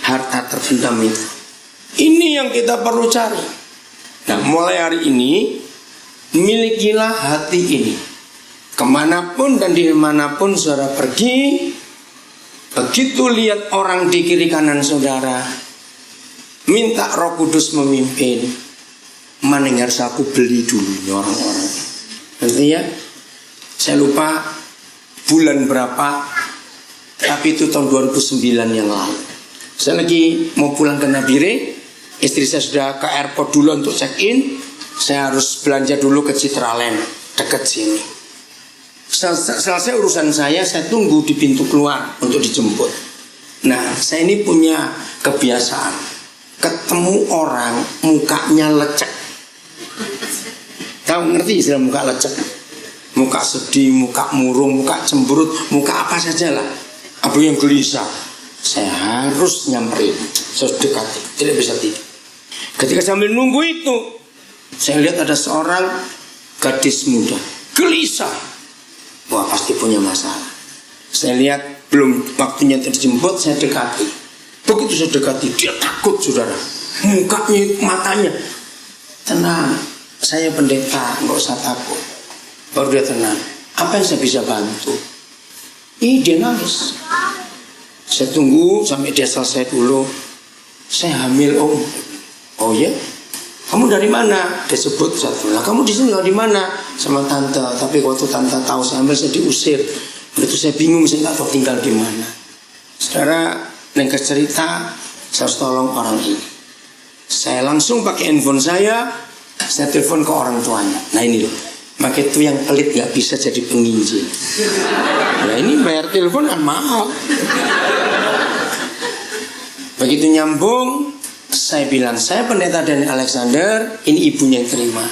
harta terpendam itu. Ini yang kita perlu cari. Nah, mulai hari ini milikilah hati ini. Kemanapun dan dimanapun saudara pergi, begitu lihat orang di kiri kanan saudara, minta Roh Kudus memimpin. Mana yang harus aku beli dulu orang-orang. Nanti ya, saya lupa bulan berapa Tapi itu tahun 2009 yang lalu. Saya lagi mau pulang ke Nabire. Istri saya sudah ke airport dulu untuk check-in. Saya harus belanja dulu ke Citraland, dekat sini. Selesai urusan saya tunggu di pintu keluar untuk dijemput. Nah, saya ini punya kebiasaan, ketemu orang mukanya lecek. Tahu ngerti istilah muka lecek? Muka sedih, muka murung, muka cemberut, muka apa saja lah. Apa yang gelisah, saya harus nyamperin, saya dekati, tidak bisa tidak. Ketika sambil nunggu itu, saya lihat ada seorang gadis muda, gelisah. Wah, pasti punya masalah. Saya lihat belum waktunya dijemput, saya dekati. Begitu saya dekati, dia takut, saudara. Mukanya, matanya. Tenang, saya pendeta, nggak usah takut. Baru dia tenang. Apa yang saya bisa bantu? Dia nangis. Saya tunggu sampai dia selesai dulu. Saya hamil, Om. Oh ya? Kamu dari mana? Dia sebut satu. Lah, kamu di sini dari mana? Sama tante. Tapi waktu tante tahu saya hamil, saya diusir. Itu saya bingung, saya nggak tahu tinggal di mana. Saudara, nengkes cerita, saya harus tolong orang ini. Saya langsung pakai handphone saya telepon ke orang tuanya. Nah ini loh, maka itu yang pelit nggak bisa jadi penginjil. Nah ini bayar telepon kan mahal. Begitu nyambung, saya bilang, saya pendeta Daniel Alexander, ini ibunya yang terima.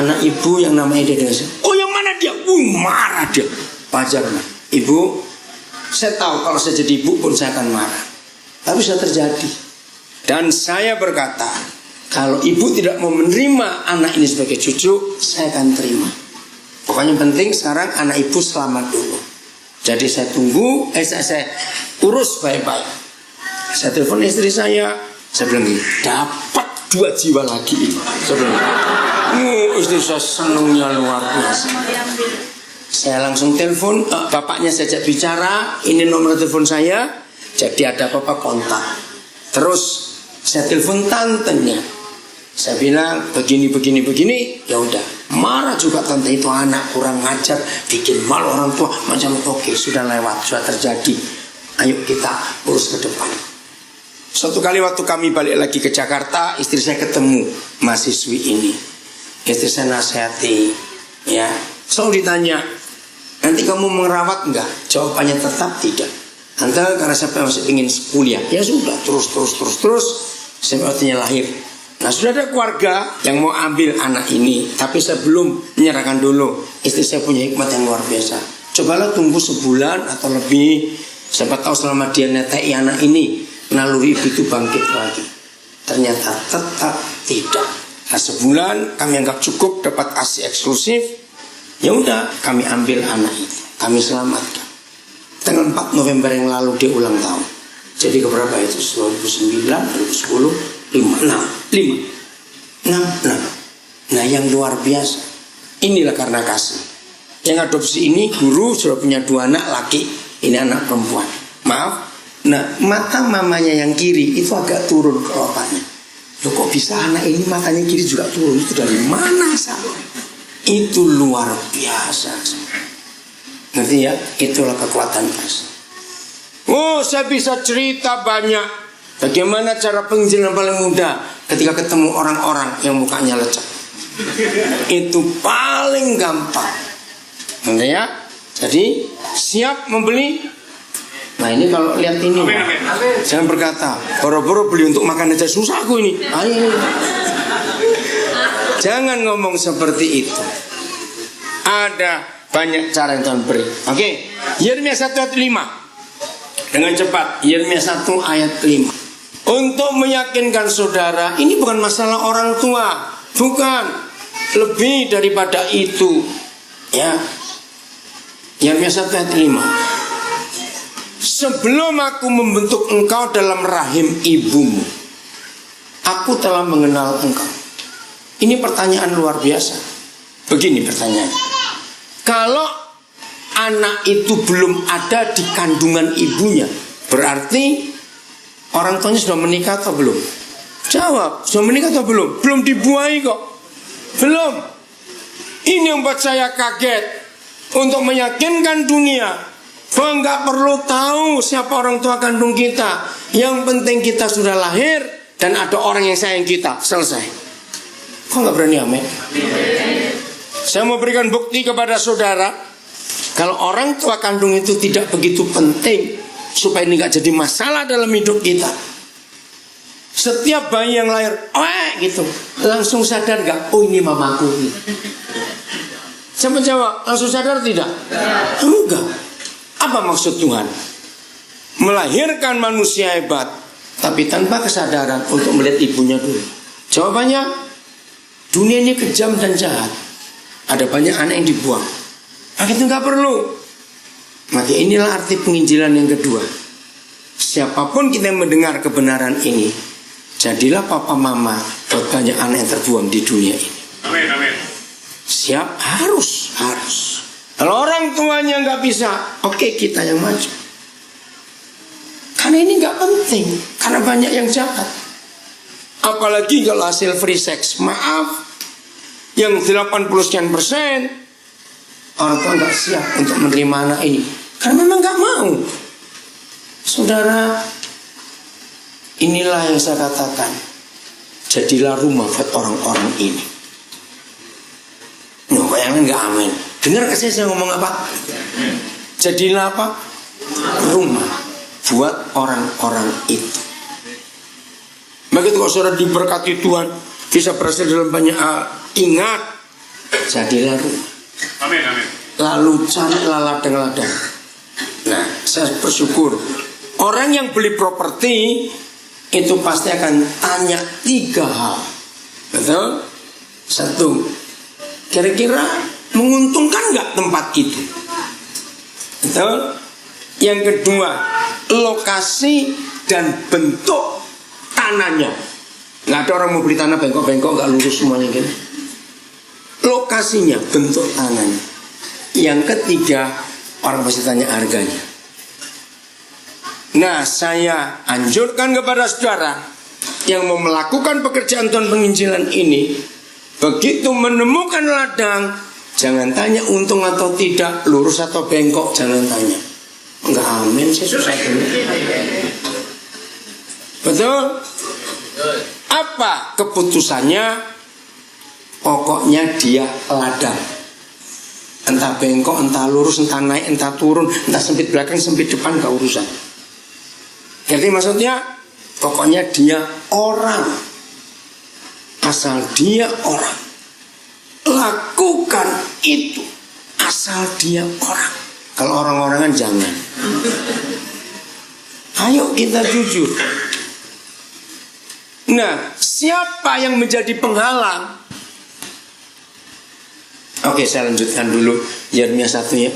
Anak ibu yang namanya dia, oh yang mana dia? Marah dia. Wajar, ibu, saya tahu kalau saya jadi ibu pun saya akan marah. Tapi sudah terjadi. Dan saya berkata, kalau ibu tidak mau menerima anak ini sebagai cucu, saya akan terima. Pokoknya penting sekarang anak ibu selamat dulu. Jadi saya tunggu, saya urus baik-baik. Saya telepon istri saya bilang gini, dapat 2 jiwa lagi. Saya bilang, istri saya senangnya luar biasa. Saya langsung telepon, bapaknya saya ajak bicara, ini nomor telepon saya, jadi ada apa-apa kontak. Terus saya telepon tantenya, saya bilang begini, ya udah. Marah juga tante, itu anak kurang ngajar, bikin malu orang tua, macam oke, sudah lewat, sudah terjadi. Ayo kita urus ke depan. Suatu kali waktu kami balik lagi ke Jakarta, istri saya ketemu mahasiswi ini. Istri saya nasihati, ya, selalu ditanya, nanti kamu merawat enggak? Jawabannya tetap tidak. Nanti karena saya masih ingin kuliah, ya sudah, terus sampai waktunya lahir. Nah sudah ada keluarga yang mau ambil anak ini, tapi saya belum menyerahkan dulu. Istri saya punya hikmat yang luar biasa. Cobalah tunggu sebulan atau lebih, siapa tahu selama dia netai anak ini, naluri ibu itu bangkit lagi. Ternyata tetap tidak. Nah sebulan kami anggap cukup dapat ASI eksklusif. Ya udah, kami ambil anak itu, kami selamatkan. Tanggal 4 November yang lalu dia ulang tahun. Jadi keberapa itu? 2009, 2010, 5. Nah yang luar biasa. Inilah karena kasih. Yang adopsi ini guru sudah punya 2 anak laki, ini anak perempuan. Maaf. Nah mata mamanya yang kiri itu agak turun kelopatannya. Loh kok bisa anak ini matanya kiri juga turun? Itu dari mana salah? Itu luar biasa. Ngerti ya? Itulah kekuatan kasih. Oh, saya bisa cerita banyak. Bagaimana cara penginjilan paling mudah ketika ketemu orang-orang yang mukanya lecek. Itu paling gampang. Ngerti ya? Jadi siap membeli. Nah ini kalau lihat ini, jangan berkata boro-boro beli untuk makan aja susah aku ini. Ayo. Jangan ngomong seperti itu. Ada banyak cara yang Tuhan beri. Oke, Yeremia 1 ayat 5. Dengan cepat, Yeremia 1 ayat 5. Untuk meyakinkan saudara, ini bukan masalah orang tua, bukan. Lebih daripada itu. Ya. Yeremia 1 ayat 5. Sebelum aku membentuk engkau dalam rahim ibumu, aku telah mengenal engkau. Ini pertanyaan luar biasa. Begini pertanyaannya. Kalau anak itu belum ada di kandungan ibunya, berarti orang tuanya sudah menikah atau belum? Jawab, sudah menikah atau belum? Belum dibuahi kok. Belum. Ini yang buat saya kaget. Untuk meyakinkan dunia, Nggak perlu tahu siapa orang tua kandung kita. Yang penting kita sudah lahir dan ada orang yang sayang kita. Selesai. Kok nggak berani amin? Saya mau berikan bukti kepada saudara, kalau orang tua kandung itu tidak begitu penting, supaya ini nggak jadi masalah dalam hidup kita. Setiap bayi yang lahir, gitu, langsung sadar nggak? Oh, ini mamaku. Siapa jawab? Langsung sadar tidak? Enggak. Apa maksud Tuhan? Melahirkan manusia hebat, tapi tanpa kesadaran untuk melihat ibunya dulu. Jawabannya, dunia ini kejam dan jahat. Ada banyak anak yang dibuang. Itu nggak perlu. Maka inilah arti penginjilan yang kedua. Siapapun kita yang mendengar kebenaran ini, jadilah papa mama buat banyak anak yang terbuang di dunia ini. Amin, amin. Siap, harus. Kalau orang tuanya nggak bisa, oke, kita yang maju. Karena ini nggak penting, karena banyak yang jahat. Apalagi kalau hasil free sex, maaf, yang 80% orang tua nggak siap untuk menerima anak ini, karena memang nggak mau. Saudara, inilah yang saya katakan, jadilah rumah buat orang-orang ini. Kok yang lain nggak amin? Dengar gak saya ngomong apa? Jadilah apa? Rumah buat orang-orang itu. Begitu kalau saudara diberkati Tuhan, bisa berhasil dalam banyak hal, ingat, jadilah rumah. Amin, amin. Lalu carilah ladang-ladang. Nah, saya bersyukur orang yang beli properti itu pasti akan tanya 3 hal. Betul? 1, kira-kira menguntungkan nggak tempat itu? Betul? Yang kedua, lokasi dan bentuk tanahnya. Nggak ada orang mau beli tanah bengkok-bengkok nggak lurus semuanya gitu. Lokasinya, bentuk tanahnya. Yang ketiga, orang pasti tanya harganya. Nah, saya anjurkan kepada saudara yang mau melakukan pekerjaan Tuhan penginjilan ini, begitu menemukan ladang, jangan tanya untung atau tidak, lurus atau bengkok, jangan tanya. Enggak, amin, saya susah dulu. Betul? Apa keputusannya? Pokoknya dia ladang. Entah bengkok, entah lurus, entah naik, entah turun, entah sempit belakang, sempit depan, gak urusan. Jadi maksudnya, pokoknya dia orang. Asal dia orang. Lakukan itu asal dia orang. Kalau orang-orangan jangan. Ayo kita jujur. Nah, siapa yang menjadi penghalang? Oke, saya lanjutkan dulu Yeremia 1 ya.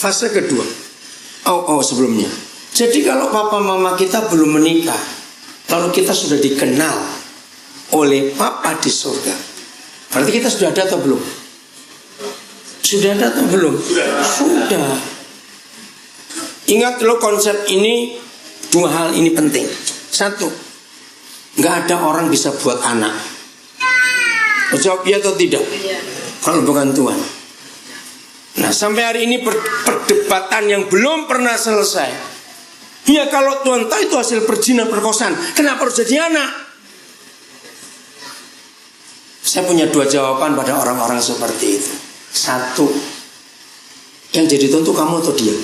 Fase kedua. Sebelumnya. Jadi kalau papa mama kita belum menikah, lalu kita sudah dikenal oleh Papa di surga, berarti kita sudah ada atau belum? Sudah ada atau belum? Sudah. Ingat lo konsep ini, 2 hal ini penting. 1, nggak ada orang bisa buat anak. Jawab ya atau tidak? Kalau bukan Tuhan. Nah, sampai hari ini perdebatan yang belum pernah selesai. Ya, kalau Tuhan tahu itu hasil perzinahan perkosaan, kenapa harus jadi anak? Saya punya 2 jawaban pada orang-orang seperti itu. 1, yang jadi Tuhan itu kamu atau dia?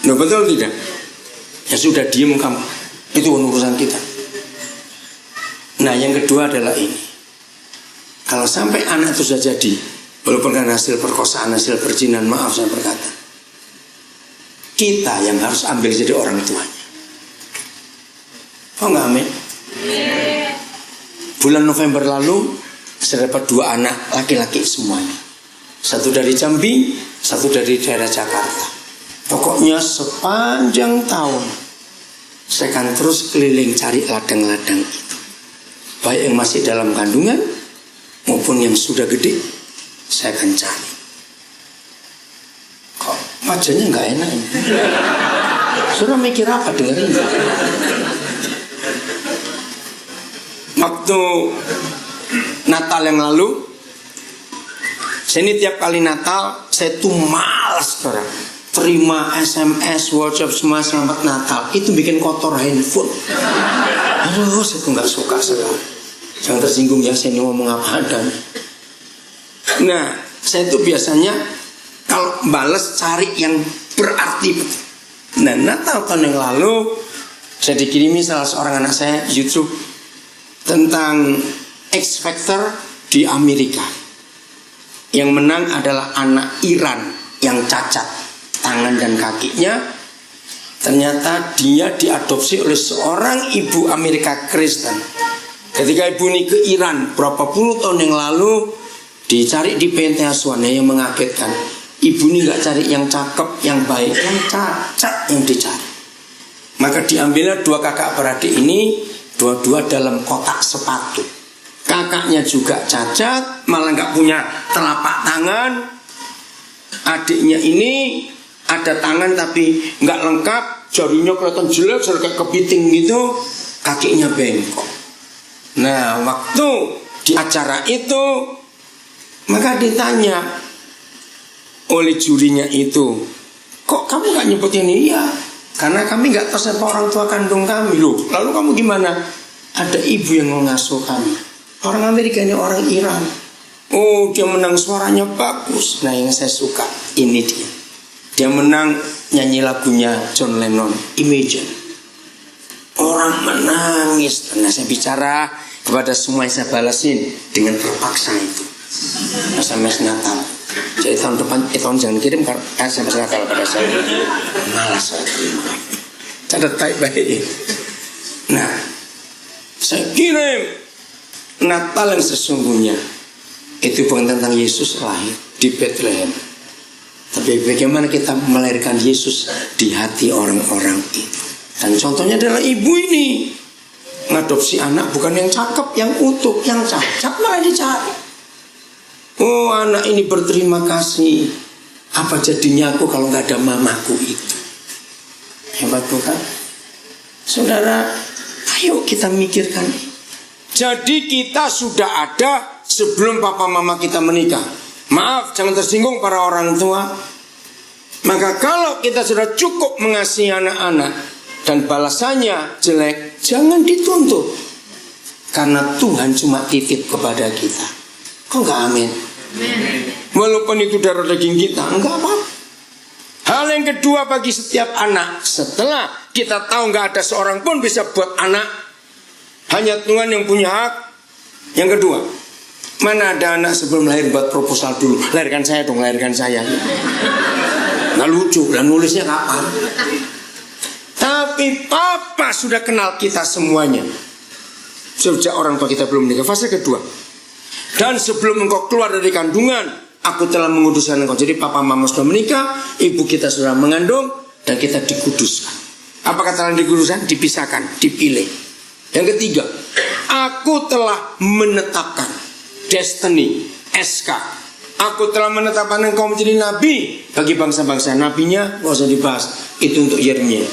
Nah, betul tidak? Ya sudah, diem kamu. Itu urusan kita. Nah, yang kedua adalah ini. Kalau sampai anak itu sudah jadi, walaupun kan hasil perkosaan, hasil perzinahan, maaf saya berkata, kita yang harus ambil jadi orang tuanya. Oh enggak, amin? Bulan November lalu saya dapat 2 anak laki-laki semuanya. 1 dari Jambi, 1 dari daerah Jakarta. Pokoknya sepanjang tahun saya akan terus keliling cari ladang-ladang itu. Baik yang masih dalam kandungan maupun yang sudah gede, saya akan cari. Kok wajahnya nggak enak ini? Sudah mikir apa dengerin? Waktu Natal yang lalu, Saya ini tiap kali Natal saya tuh malas saudara. Terima SMS, WhatsApp semua selamat Natal. Itu bikin kotor handphone. Aduh, saya tuh gak suka saudara. Jangan tersinggung ya, saya ini ngomong apa adanya. Nah, saya tuh biasanya kalau balas cari yang berarti. Nah, Natal tahun yang lalu saya dikirimi salah seorang anak saya YouTube tentang X Factor di Amerika. Yang menang adalah anak Iran yang cacat tangan dan kakinya. Ternyata dia diadopsi oleh seorang ibu Amerika Kristen. Ketika ibu ini ke Iran berapa puluh tahun yang lalu, dicari di panti asuhan. Yang mengagetkan, ibu ini gak cari yang cakep, yang baik, yang cacat yang dicari. Maka diambilnya dua kakak beradik ini, dua-dua dalam kotak sepatu. Kakaknya juga cacat, malah gak punya telapak tangan. Adiknya ini ada tangan tapi gak lengkap, jarinya kelihatan jelek, kayak kepiting gitu, kakinya bengkok. Nah, waktu di acara itu, maka ditanya oleh jurinya itu, kok kamu gak nyebut ini? Iya, karena kami gak tahu siapa orang tua kandung kami. Loh, lalu kamu gimana? Ada ibu yang mengasuh kami. Orang Amerika ini orang Iran. Oh, dia menang, suaranya bagus. Nah, yang saya suka ini dia. Dia menang nyanyi lagunya John Lennon, Imagine. Orang menangis. Nah, saya bicara kepada semua yang saya balasin dengan terpaksa itu. SMS Natal. Jadi tahun depan, tahun jangan kirim SMS Natal pada saya. Malas saya terima. Catat baik-baik. Nah, saya kirim Natal yang sesungguhnya. Itu bukan tentang Yesus lahir di Bethlehem, tapi bagaimana kita melahirkan Yesus di hati orang-orang itu. Dan contohnya adalah ibu ini ngadopsi anak bukan yang cakep, yang utuh, yang cacat malah dicari. Oh, anak ini berterima kasih. Apa jadinya aku kalau nggak ada mamaku itu? Hebat bukan? Saudara, ayo kita mikirkan. Jadi kita sudah ada sebelum papa mama kita menikah. Maaf, jangan tersinggung para orang tua. Maka kalau kita sudah cukup mengasihi anak-anak dan balasannya jelek, jangan dituntut. Karena Tuhan cuma titip kepada kita. Kok enggak amin? Walaupun itu darah daging kita, enggak apa-apa. Hal yang kedua bagi setiap anak, setelah kita tahu enggak ada seorang pun bisa buat anak, hanya Tuhan yang punya hak. Yang kedua, mana ada anak sebelum lahir buat proposal dulu, lahirkan saya dong, lahirkan saya. Nggak lucu, dan nulisnya kapan? Tapi papa sudah kenal kita semuanya sejak orang tua kita belum menikah. Fase kedua, dan sebelum engkau keluar dari kandungan, aku telah menguduskan engkau. Jadi papa mama sudah menikah, ibu kita sudah mengandung, dan kita dikuduskan. Apa kata dikuduskan? Dipisahkan, dipilih. Yang ketiga, aku telah menetapkan destiny, SK. Aku telah menetapkan engkau menjadi nabi bagi bangsa-bangsa. Nabinya gak usah dibahas, itu untuk Yeremia.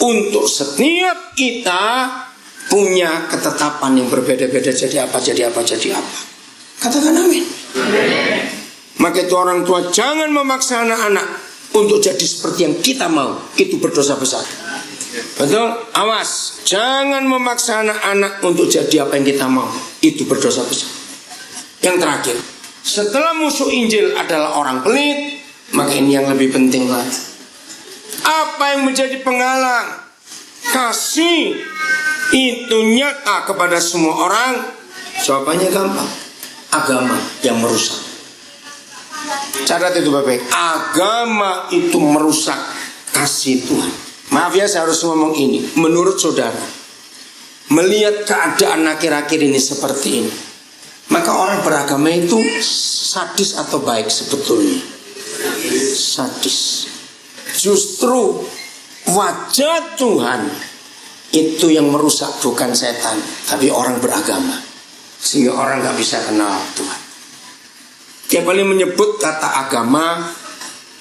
Untuk setiap kita punya ketetapan yang berbeda-beda. Jadi apa, jadi apa, jadi apa. Katakan amin. Maka itu orang tua jangan memaksa anak-anak untuk jadi seperti yang kita mau. Itu berdosa besar. Betul? Awas, jangan memaksa anak-anak untuk jadi apa yang kita mau. Itu berdosa besar. Yang terakhir, setelah musuh Injil adalah orang pelit, maka ini yang lebih penting lagi. Apa yang menjadi penghalang kasih itu nyata kepada semua orang? Jawabannya gampang, agama yang merusak. Catat itu Bapak. Agama itu merusak kasih Tuhan. Maaf ya, saya harus ngomong ini. Menurut saudara, melihat keadaan akhir-akhir ini seperti ini, maka orang beragama itu sadis atau baik sebetulnya? Sadis. Justru wajah Tuhan itu yang merusak, bukan setan, tapi orang beragama. Sehingga orang gak bisa kenal Tuhan. Tiap kali menyebut kata agama,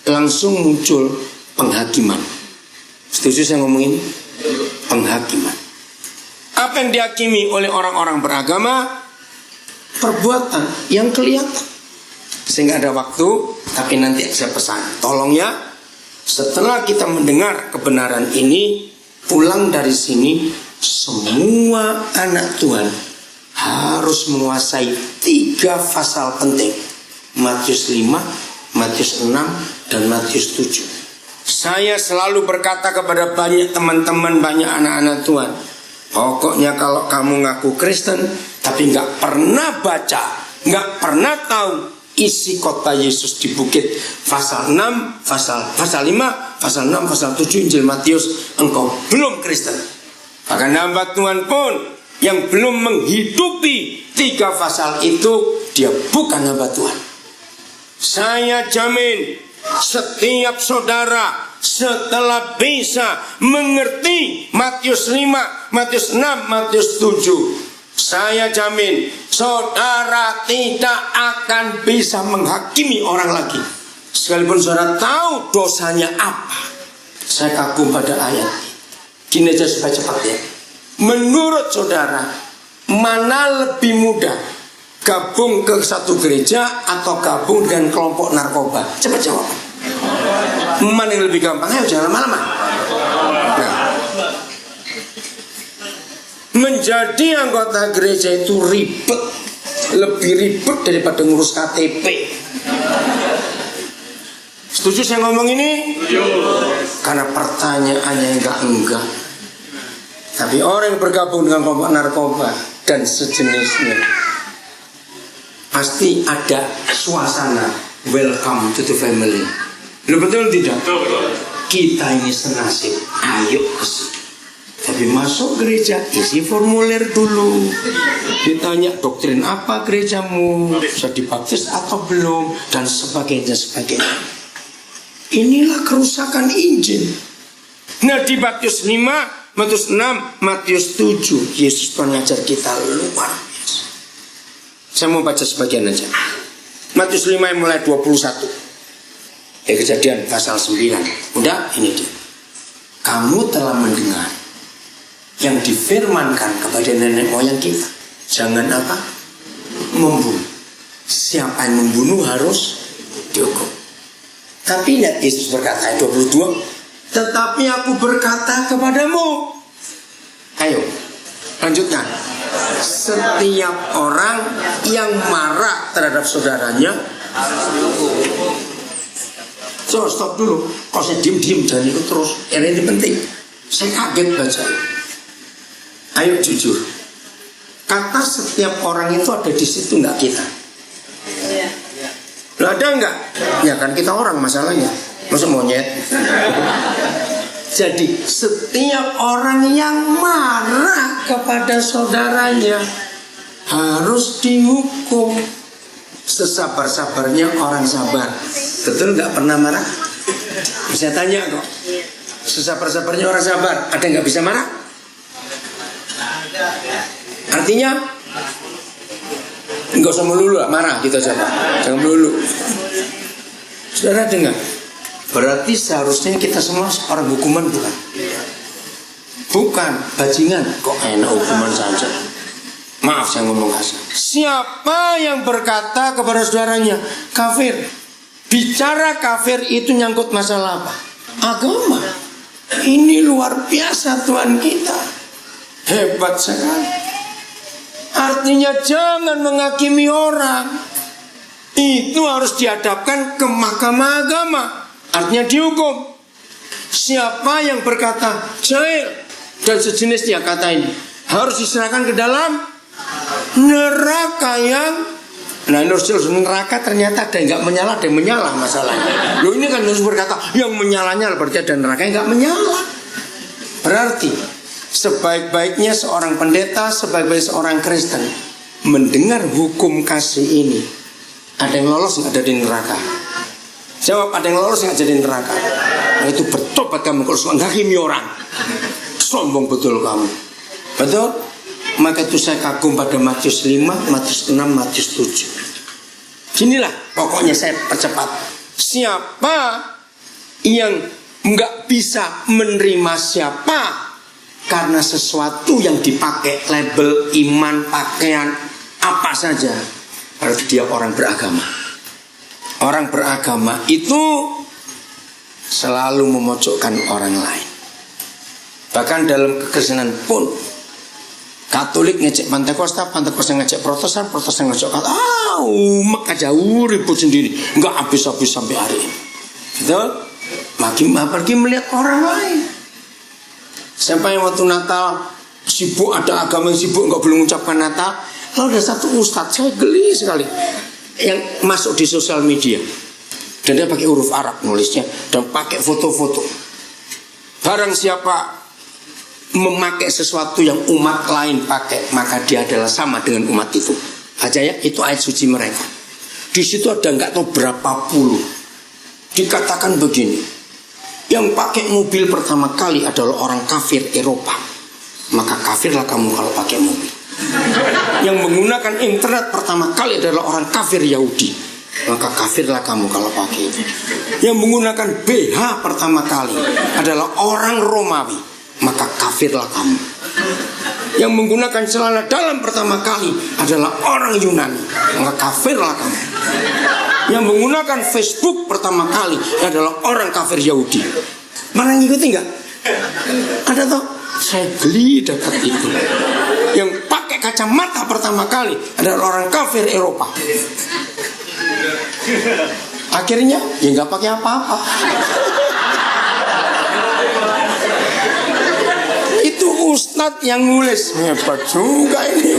langsung muncul penghakiman. Setuju saya ngomong ini? Penghakiman. Apa yang dihakimi oleh orang-orang beragama? Perbuatan yang kelihatan. Sehingga ada waktu, tapi nanti saya pesan, tolong ya, setelah kita mendengar kebenaran ini, pulang dari sini, semua anak Tuhan harus menguasai 3 pasal penting. Matius 5, Matius 6, dan Matius 7. Saya selalu berkata kepada banyak teman-teman, banyak anak-anak Tuhan, pokoknya kalau kamu ngaku Kristen tapi gak pernah baca, gak pernah tahu isi khotbah Yesus di bukit, pasal 6, pasal 5, pasal 6, pasal 7 Injil Matius, engkau belum Kristen. Bahkan hamba Tuhan pun yang belum menghidupi 3 pasal itu, dia bukan hamba Tuhan. Saya jamin setiap saudara setelah bisa mengerti Matius 5, Matius 6, Matius 7, saya jamin saudara tidak akan bisa menghakimi orang lagi. Sekalipun saudara tahu dosanya apa. Saya kagum pada ayat ini. Gini aja supaya cepat ya. Menurut saudara, mana lebih mudah, gabung ke satu gereja atau gabung dengan kelompok narkoba? Cepat jawab. Mana yang lebih gampang? Ayo jangan lama-lama. Nah, menjadi anggota gereja itu ribet, lebih ribet daripada ngurus KTP. Setuju saya ngomong ini? Karena pertanyaannya enggak. Tapi orang yang bergabung dengan kelompok narkoba dan sejenisnya, pasti ada suasana welcome to the family. Lu betul tidak? Kita ini senasib, ayo kesini. Tapi masuk gereja, isi formulir dulu. Ditanya doktrin apa gerejamu, sudah dibaptis atau belum, dan sebagainya. Inilah kerusakan Injil. Nah, di Matius 5, Matius 6, Matius 7, Yesus mengajar kita luar biasa. Saya mau baca sebagian aja. Matius 5 yang mulai 21. Kejadian pasal 9. Udah, ini dia. Kamu telah mendengar yang difirmankan kepada nenek moyang kita, jangan apa? Membunuh. Siapa yang membunuh harus dihukum. Tapi lihat Yesus berkata ayat 22, tetapi aku berkata kepadamu. Ayo lanjutkan. Setiap orang yang marah terhadap saudaranya so, stop dulu. Kok saya diem jangan ikut terus. Ini penting. Saya kaget baca. Ayo jujur. Kata setiap orang itu ada di situ nggak kita? Loh, ada nggak? Ya kan kita orang masalahnya. Masa monyet? Jadi setiap orang yang marah kepada saudaranya harus dihukum. Sesabar-sabarnya orang sabar. Betul nggak pernah marah? Bisa tanya kok. Sesabar-sabarnya orang sabar. Ada nggak bisa marah? Artinya nggak usah melulu lah, marah gitu aja Pak. Jangan melulu. Saudara dengar? Berarti seharusnya kita semua orang hukuman bukan? Bukan, bajingan. Kok enak hukuman saja? Maaf saya ngomong kasar. Siapa yang berkata kepada saudaranya kafir? Bicara kafir itu nyangkut masalah apa? Agama. Ini luar biasa Tuhan kita. Hebat sekali. Artinya jangan menghakimi orang. Itu harus dihadapkan ke mahkamah agama. Artinya dihukum. Siapa yang berkata jahil dan sejenisnya kata ini harus diserahkan ke dalam neraka yang neraka ternyata ada yang nggak menyala, ada yang menyala masalahnya. Loh ini kan harus berkata yang menyalanya berarti ada neraka yang nggak menyala. Berarti sebaik-baiknya seorang pendeta, sebaik-baiknya seorang Kristen mendengar hukum kasih ini, ada yang lolos nggak dari neraka? Jawab, ada yang lolos nggak jadi neraka? Nah, itu bertobat kamu kalau nggak hakimi orang. Sombong betul kamu. Betul? Maka itu saya kagum pada Matius 5, Matius 6, Matius 7. Ginilah pokoknya saya percepat. Siapa yang nggak bisa menerima siapa karena sesuatu yang dipakai label iman, pakaian, apa saja, berarti dia orang beragama. Orang beragama itu selalu memojokkan orang lain. Bahkan dalam kekristenan pun, Katolik ngecek Pentakosta, Pentakosta ngecek Protestan, Protestan ngecek Katolik. Umek aja ribut sendiri, nggak habis-habis sampai hari ini. Gitu? Apalagi melihat orang lain. Sampai waktu Natal sibuk, ada agama yang sibuk nggak boleh mengucapkan Natal. Lalu ada satu ustadz, saya geli sekali, yang masuk di sosial media, dan dia pakai huruf Arab nulisnya dan pakai foto-foto. Barang siapa memakai sesuatu yang umat lain pakai, maka dia adalah sama dengan umat itu. Aja ya, itu ayat suci mereka. Di situ ada nggak tahu berapa puluh. Dikatakan begini, yang pakai mobil pertama kali adalah orang kafir Eropa, maka kafirlah kamu kalau pakai mobil. Yang menggunakan internet pertama kali adalah orang kafir Yahudi, maka kafirlah kamu kalau pakai itu. Yang menggunakan BH pertama kali adalah orang Romawi, maka kafirlah kamu. Yang menggunakan celana dalam pertama kali adalah orang Yunani, maka kafirlah kamu. Yang menggunakan Facebook pertama kali adalah orang kafir Yahudi. Mana ngikutin nggak? Ada toh? Saya geli dapat itu. Yang pakai kacamata pertama kali adalah orang kafir Eropa. Akhirnya ya nggak pakai apa-apa. Itu ustadz yang nulis, hebat juga ini.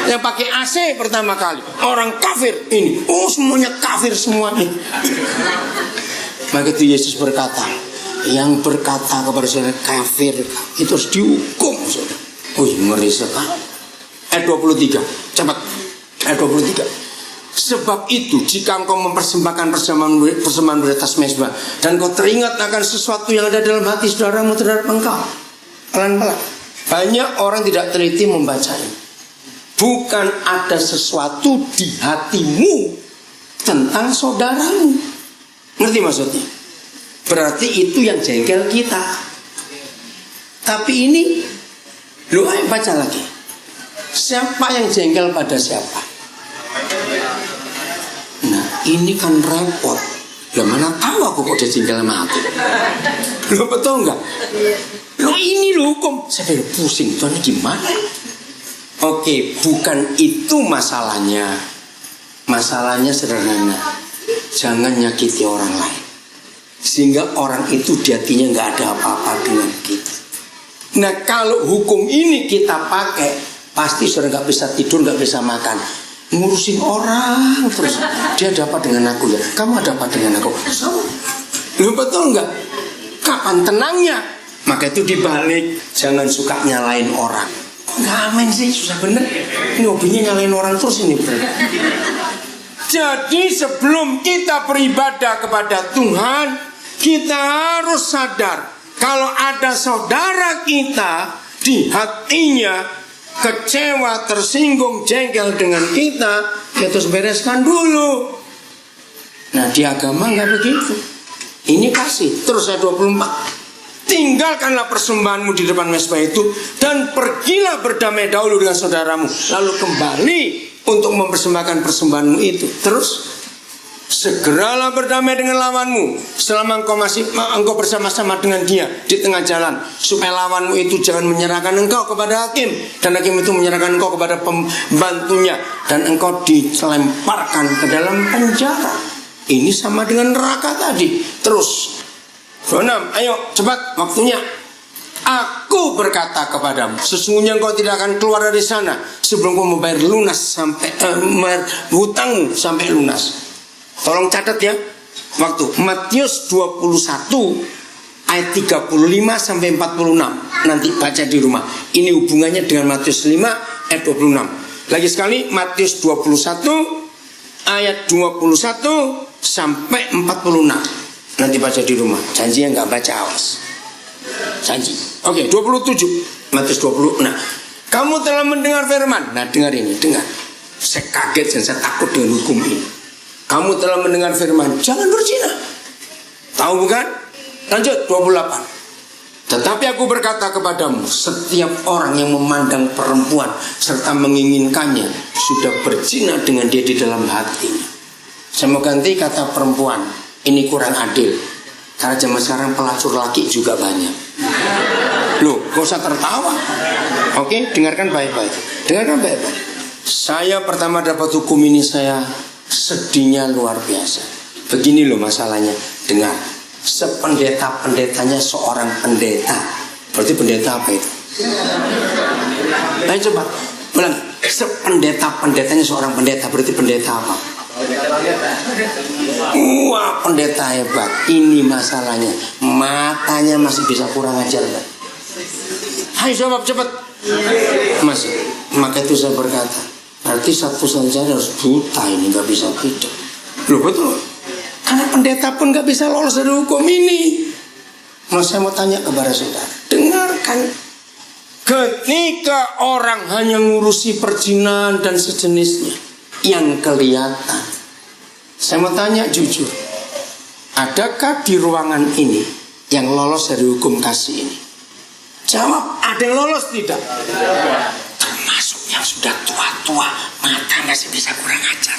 Yang pakai AC pertama kali orang kafir ini. Oh, semuanya kafir semuanya. Maka itu Yesus berkata, yang berkata kepada saudara kafir itu harus dihukum, saudara. Ngeri sekali. Ayat 23, cepat. Ayat 23. Sebab itu jika engkau mempersembahkan persembahan di atas mezbah dan kau teringat akan sesuatu yang ada dalam hati saudaramu terhadap engkau, pelan-pelan. Banyak orang tidak teliti membacanya. Bukan ada sesuatu di hatimu tentang saudaramu. Ngerti maksudnya? Berarti itu yang jengkel kita. Tapi ini, lu ayo baca lagi. Siapa yang jengkel pada siapa? Nah, ini kan repot. Lah mana tahu aku kok dia jengkel sama aku? Lu betul nggak? Lu ini lu hukum. Saya pusing. Tuh ini gimana? Oke, bukan itu masalahnya. Masalahnya sederhana. Jangan nyakiti orang lain, sehingga orang itu di hatinya nggak ada apa-apa dengan kita. Nah, kalau hukum ini kita pakai, pasti sudah nggak bisa tidur, nggak bisa makan, ngurusin orang terus. Dia dapat dengan aku ya, kamu dapat dengan aku. Lu betul nggak? Kapan tenangnya? Maka itu dibalik, jangan suka nyalain orang. Ngamen sih, susah bener. Ini hobinya nyalain orang terus ini, bro. Jadi sebelum kita beribadah kepada Tuhan, kita harus sadar kalau ada saudara kita di hatinya kecewa, tersinggung, jengkel dengan kita harus bereskan dulu. Nah, di agama nggak begitu. Ini kasih. Terus ayat 24. Tinggalkanlah persembahanmu di depan mezbah itu dan pergilah berdamai dahulu dengan saudaramu, lalu kembali untuk mempersembahkan persembahanmu itu. Terus segeralah berdamai dengan lawanmu selama engkau bersama-sama dengan dia di tengah jalan, supaya lawanmu itu jangan menyerahkan engkau kepada hakim dan hakim itu menyerahkan engkau kepada pembantunya dan engkau dilemparkan ke dalam penjara. Ini sama dengan neraka tadi. Terus 26, ayo cepat waktunya. Aku berkata kepadamu, sesungguhnya engkau tidak akan keluar dari sana sebelum kau membayar lunas sampai hutangmu sampai lunas. Tolong catat ya waktu. Matius 21 ayat 35 sampai 46. Nanti baca di rumah. Ini hubungannya dengan Matius 5 ayat 26. Lagi sekali, Matius 21 ayat 21 sampai 46. Nanti baca di rumah. Janji yang nggak baca, awas. Janji. Oke, 27. Matius 20. Nah, kamu telah mendengar firman. Nah, dengar ini, dengar. Saya kaget dan saya takut dengan hukum ini. Kamu telah mendengar firman, jangan berzina. Tahu bukan? Lanjut 28. Tetapi aku berkata kepadamu, setiap orang yang memandang perempuan serta menginginkannya sudah berzina dengan dia di dalam hatinya. Saya mau ganti kata perempuan. Ini kurang adil. Karena zaman sekarang pelacur laki juga banyak. Loh, gak usah tertawa. Oke, dengarkan baik-baik. Dengarkan baik-baik. Saya pertama dapat hukum ini, saya sedihnya luar biasa. Begini loh masalahnya. Dengar. Sependeta-pendetanya seorang pendeta. Berarti pendeta apa itu? Ayo coba ulang. Sependeta-pendetanya seorang pendeta. Berarti pendeta apa? Wah, pendeta hebat. Ini masalahnya. Matanya masih bisa kurang ajar, Pak. Ayo jawab cepat. Mas, maka itu saya berkata, berarti satu saja harus buta, ini gak bisa hidup. Loh betul. Karena pendeta pun gak bisa lolos dari hukum ini. Mas, saya mau tanya kepada saudara. Dengarkan. Ketika orang hanya ngurusi perzinahan dan sejenisnya yang kelihatan, saya mau tanya jujur, adakah di ruangan ini yang lolos dari hukum kasih ini? Jawab, ada yang lolos tidak? Termasuk yang sudah tua-tua, mata masih bisa kurang ajar.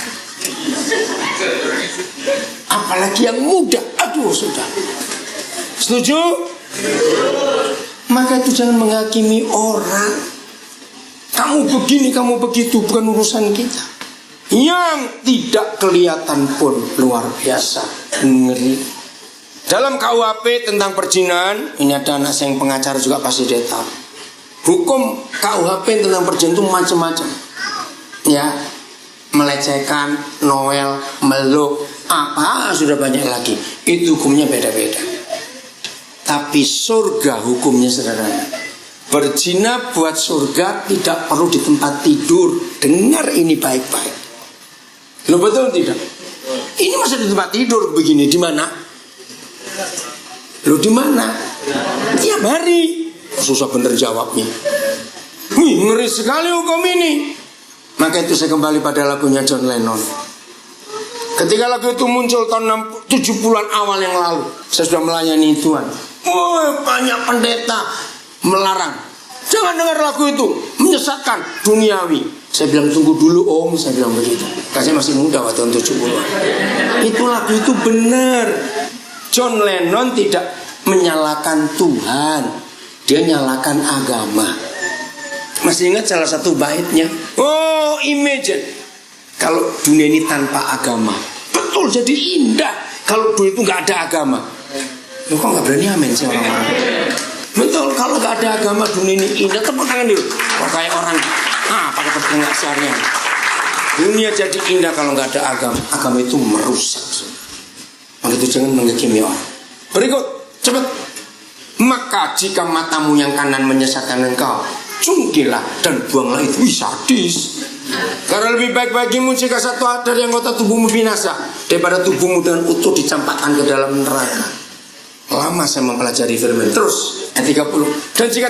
Apalagi yang muda, aduh sudah. Setuju? Maka itu jangan menghakimi orang. Kamu begini, kamu begitu, bukan urusan kita. Yang tidak kelihatan pun luar biasa ngeri. Dalam KUHP tentang perzinahan, ini ada anak saya yang pengacara juga pasti dia tahu. Hukum KUHP tentang perzinahan itu macam-macam. Ya, melecehkan, noel, meluk, apa sudah banyak lagi. Itu hukumnya beda-beda. Tapi surga hukumnya sederhana. Berzina buat surga tidak perlu di tempat tidur. Dengar ini baik-baik. Lo betul tidak? Ini masih di tempat tidur begini, di mana? Lo di mana? Tiap hari. Susah bener jawabnya. Wih, ngeri sekali hukum ini. Maka itu saya kembali pada lagunya John Lennon. Ketika lagu itu muncul tahun 70-an awal yang lalu, saya sudah melayani Tuhan. Banyak pendeta melarang. Jangan dengar lagu itu, menyesatkan, duniawi. Saya bilang tunggu dulu om, saya bilang begitu. Karena saya masih muda waktu tahun 70-an. Itu lagu itu benar. John Lennon tidak menyalahkan Tuhan, dia nyalakan agama. Masih ingat salah satu baitnya? Oh, imagine kalau dunia ini tanpa agama. Betul, jadi indah. Kalau dunia itu gak ada agama. Loh kok gak berani amin sih orang-orang? Betul, kalau gak ada agama dunia ini indah. Tepuk tangan dulu. Kok kayak orang pakai tepuk ngasarnya. Dunia jadi indah kalau gak ada agama. Agama itu merusak. Maka itu jangan menghakimi orang. Berikut, cepat. Maka jika matamu yang kanan menyesatkan engkau, cungkilah dan buanglah itu. Wih, sadis. Karena lebih baik bagimu jika satu dari anggota tubuhmu binasa daripada tubuhmu dengan utuh dicampakkan ke dalam neraka. Lama saya mempelajari firman. Terus ayat 30. Dan jika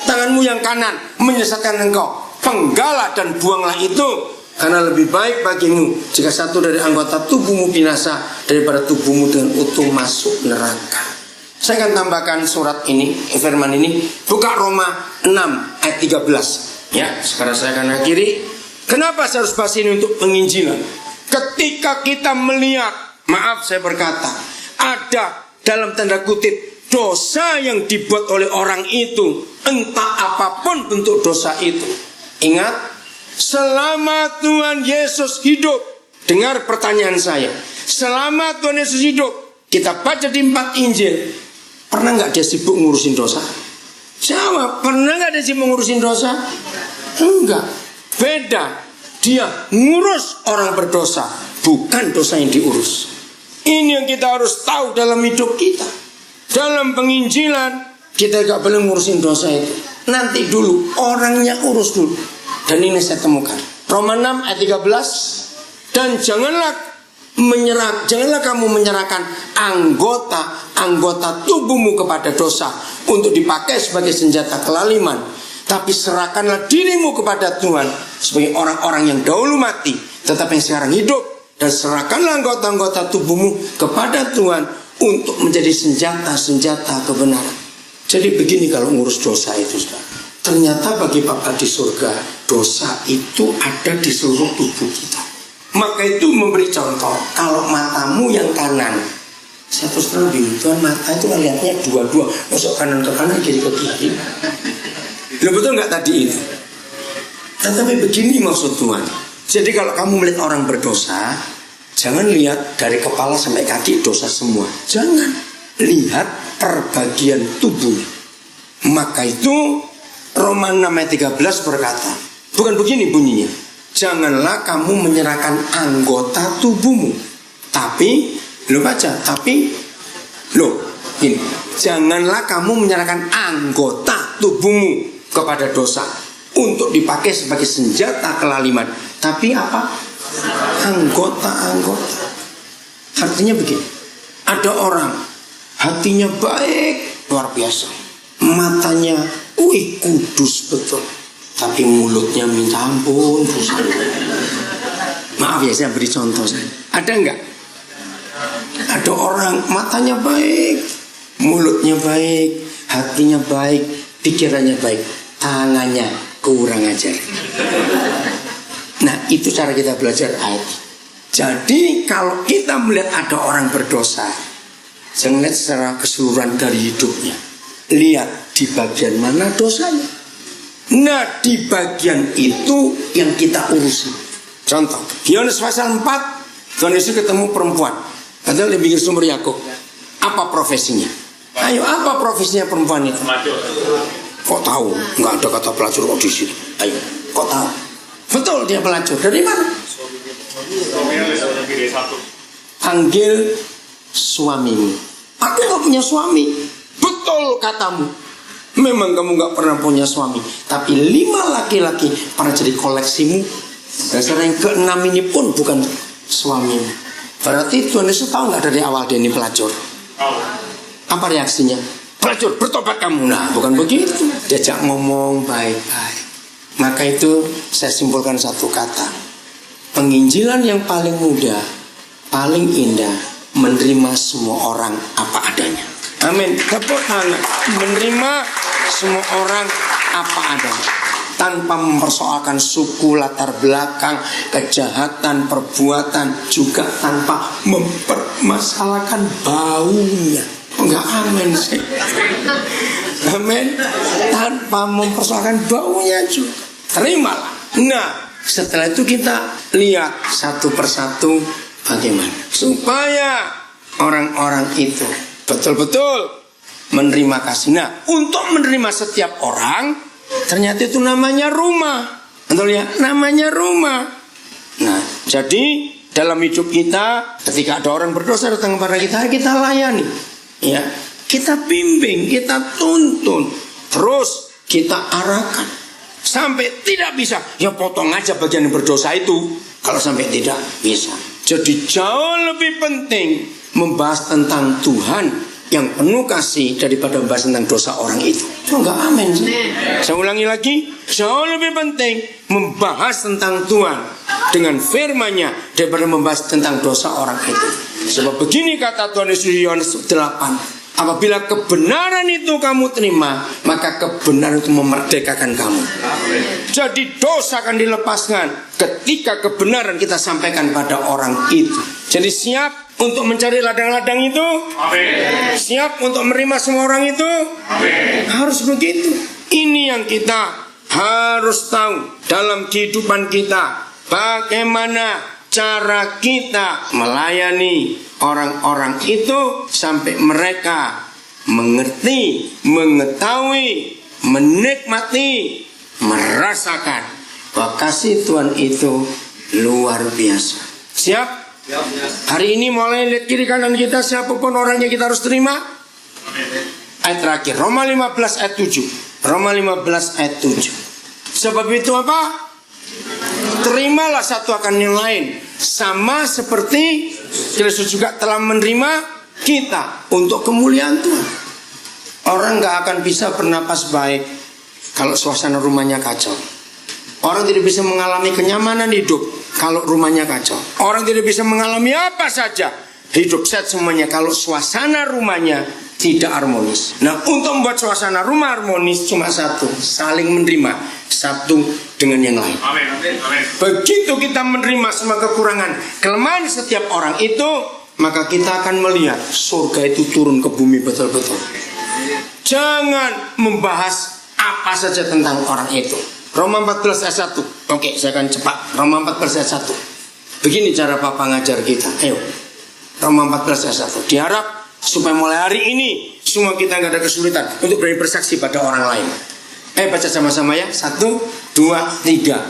tanganmu yang kanan menyesatkan engkau, penggalah dan buanglah itu. Karena lebih baik bagimu jika satu dari anggota tubuhmu binasa daripada tubuhmu dengan utuh masuk neraka. Saya akan tambahkan surat ini, firman ini. Buka Roma 6 ayat 13. Ya, sekarang saya akan akhiri. Kenapa saya harus bahas ini untuk penginjilan? Ketika kita melihat, maaf saya berkata, ada dalam tanda kutip dosa yang dibuat oleh orang itu, entah apapun bentuk dosa itu. Ingat, selama Tuhan Yesus hidup, dengar pertanyaan saya. Selama Tuhan Yesus hidup, kita baca di 4 Injil, pernah gak dia sibuk ngurusin dosa? Jawab, pernah gak dia sibuk ngurusin dosa? Enggak. Beda, dia ngurus orang berdosa, bukan dosa yang diurus. Ini yang kita harus tahu dalam hidup kita. Dalam penginjilan, kita gak boleh ngurusin dosa itu. Nanti dulu, orangnya urus dulu. Dan ini saya temukan Roma 6 ayat 13. Dan janganlah kamu menyerahkan anggota tubuhmu kepada dosa untuk dipakai sebagai senjata kelaliman, tapi serahkanlah dirimu kepada Tuhan sebagai orang-orang yang dahulu mati tetapi yang sekarang hidup. Dan serahkanlah anggota-anggota tubuhmu kepada Tuhan untuk menjadi senjata-senjata kebenaran. Jadi begini kalau ngurus dosa itu, saudara. Ternyata bagi Bapa di surga, dosa itu ada di seluruh tubuh kita. Maka itu memberi contoh. Kalau matamu yang kanan, saya terus terang bingung, Tuhan, mata itu kan lihatnya dua-dua, masuk kanan ke kanan, kiri ke kiri. Loh, betul nggak tadi itu? Tetapi begini maksud Tuhan. Jadi kalau kamu melihat orang berdosa, jangan lihat dari kepala sampai kaki dosa semua. Jangan. Lihat perbagian tubuh. Maka itu Roma 6 ayat 13 berkata, bukan begini bunyinya, janganlah kamu menyerahkan anggota tubuhmu. Tapi, gini, janganlah kamu menyerahkan anggota tubuhmu kepada dosa untuk dipakai sebagai senjata kelaliman. Tapi apa? Anggota-anggota. Artinya begini, ada orang hatinya baik, luar biasa, matanya, kudus betul, tapi mulutnya minta ampun dosa. Maaf ya, saya beri contoh. Ada enggak? Ada orang matanya baik, mulutnya baik, hatinya baik, pikirannya baik, tangannya kurang ajar. Nah, itu cara kita belajar ayat. Jadi kalau kita melihat ada orang berdosa, jangan lihat secara keseluruhan dari hidupnya, lihat di bagian mana dosanya. Nah, di bagian itu yang kita urusi. Contoh, Yohanes pasal 4, Tuhan Yesus ketemu perempuan, padahal di pinggir sumber Yakub. Apa profesinya? Ayo, apa profesinya perempuan itu? Kok tahu? Nggak ada kata pelacur kok di sini. Ayo, kok tahu? Betul, dia pelacur. Dari mana? Panggil suamimu. Aku gak punya suami. Betul katamu. Memang kamu gak pernah punya suami, tapi 5 laki-laki pernah jadi koleksimu. Dasar yang ke-6 ini pun bukan suamimu. Berarti Tuhan Yesus tahu gak dari awal dia ini pelacur? Apa reaksinya? Pelacur, bertobat kamu. Nah, bukan begitu. Diajak ngomong baik-baik. Maka itu saya simpulkan satu kata. Penginjilan yang paling mudah, paling indah, menerima semua orang apa adanya. Amin. Tepuk tangan. Menerima semua orang apa adanya, tanpa mempersoalkan suku, latar belakang, kejahatan, perbuatan, juga tanpa mempermasalahkan baunya. Enggak, amin sih. Amin. Tanpa mempersoalkan baunya juga. Terimalah. Nah, setelah itu kita lihat satu persatu bagaimana supaya orang-orang itu betul-betul menerima kasih. Nah, untuk menerima setiap orang, ternyata itu namanya rumah. Betul ya? Namanya rumah. Nah, jadi dalam hidup kita, ketika ada orang berdosa datang kepada kita layani. Ya, kita bimbing, kita tuntun, terus kita arahkan sampai tidak bisa. Ya potong aja bagian yang berdosa itu. Kalau sampai tidak bisa. Jadi jauh lebih penting membahas tentang Tuhan yang penuh kasih daripada membahas tentang dosa orang itu. Oh, enggak, amin. Saya ulangi lagi, jauh lebih penting membahas tentang Tuhan dengan firman-Nya daripada membahas tentang dosa orang itu. Sebab begini kata Tuhan Yesus Yohanes 8, apabila kebenaran itu kamu terima, maka kebenaran itu memerdekakan kamu. Jadi dosa akan dilepaskan ketika kebenaran kita sampaikan pada orang itu. Jadi siap untuk mencari ladang-ladang itu? Amin. Siap untuk menerima semua orang itu? Amin. Harus begitu. Ini yang kita harus tahu dalam kehidupan kita. Bagaimana cara kita melayani orang-orang itu sampai mereka mengerti, mengetahui, menikmati, merasakan bahwa kasih Tuhan itu luar biasa. Siap? Hari ini mulai lihat kiri kanan kita, siapapun orangnya kita harus terima. Ayat terakhir, Roma 15 ayat 7. Roma 15 ayat 7. Sebab itu apa? Terimalah satu akan yang lain, sama seperti Kristus juga telah menerima kita untuk kemuliaan Tuhan. Orang gak akan bisa bernapas baik kalau suasana rumahnya kacau. Orang tidak bisa mengalami kenyamanan hidup kalau rumahnya kacau. Orang tidak bisa mengalami apa saja hidup set semuanya kalau suasana rumahnya tidak harmonis. Nah, untuk membuat suasana rumah harmonis cuma satu, saling menerima satu dengan yang lain. Amin. Amin. Begitu kita menerima semua kekurangan, kelemahan setiap orang itu, maka kita akan melihat surga itu turun ke bumi betul-betul. Jangan membahas apa saja tentang orang itu. Roma 14 ayat 1. Oke, saya akan cepat. Roma 14 ayat 1. Begini cara Papa ngajar kita. Ayo. Roma 14 ayat 1. Diharap supaya mulai hari ini semua kita nggak ada kesulitan untuk berani bersaksi pada orang lain. Baca sama-sama ya. 1, 2, 3.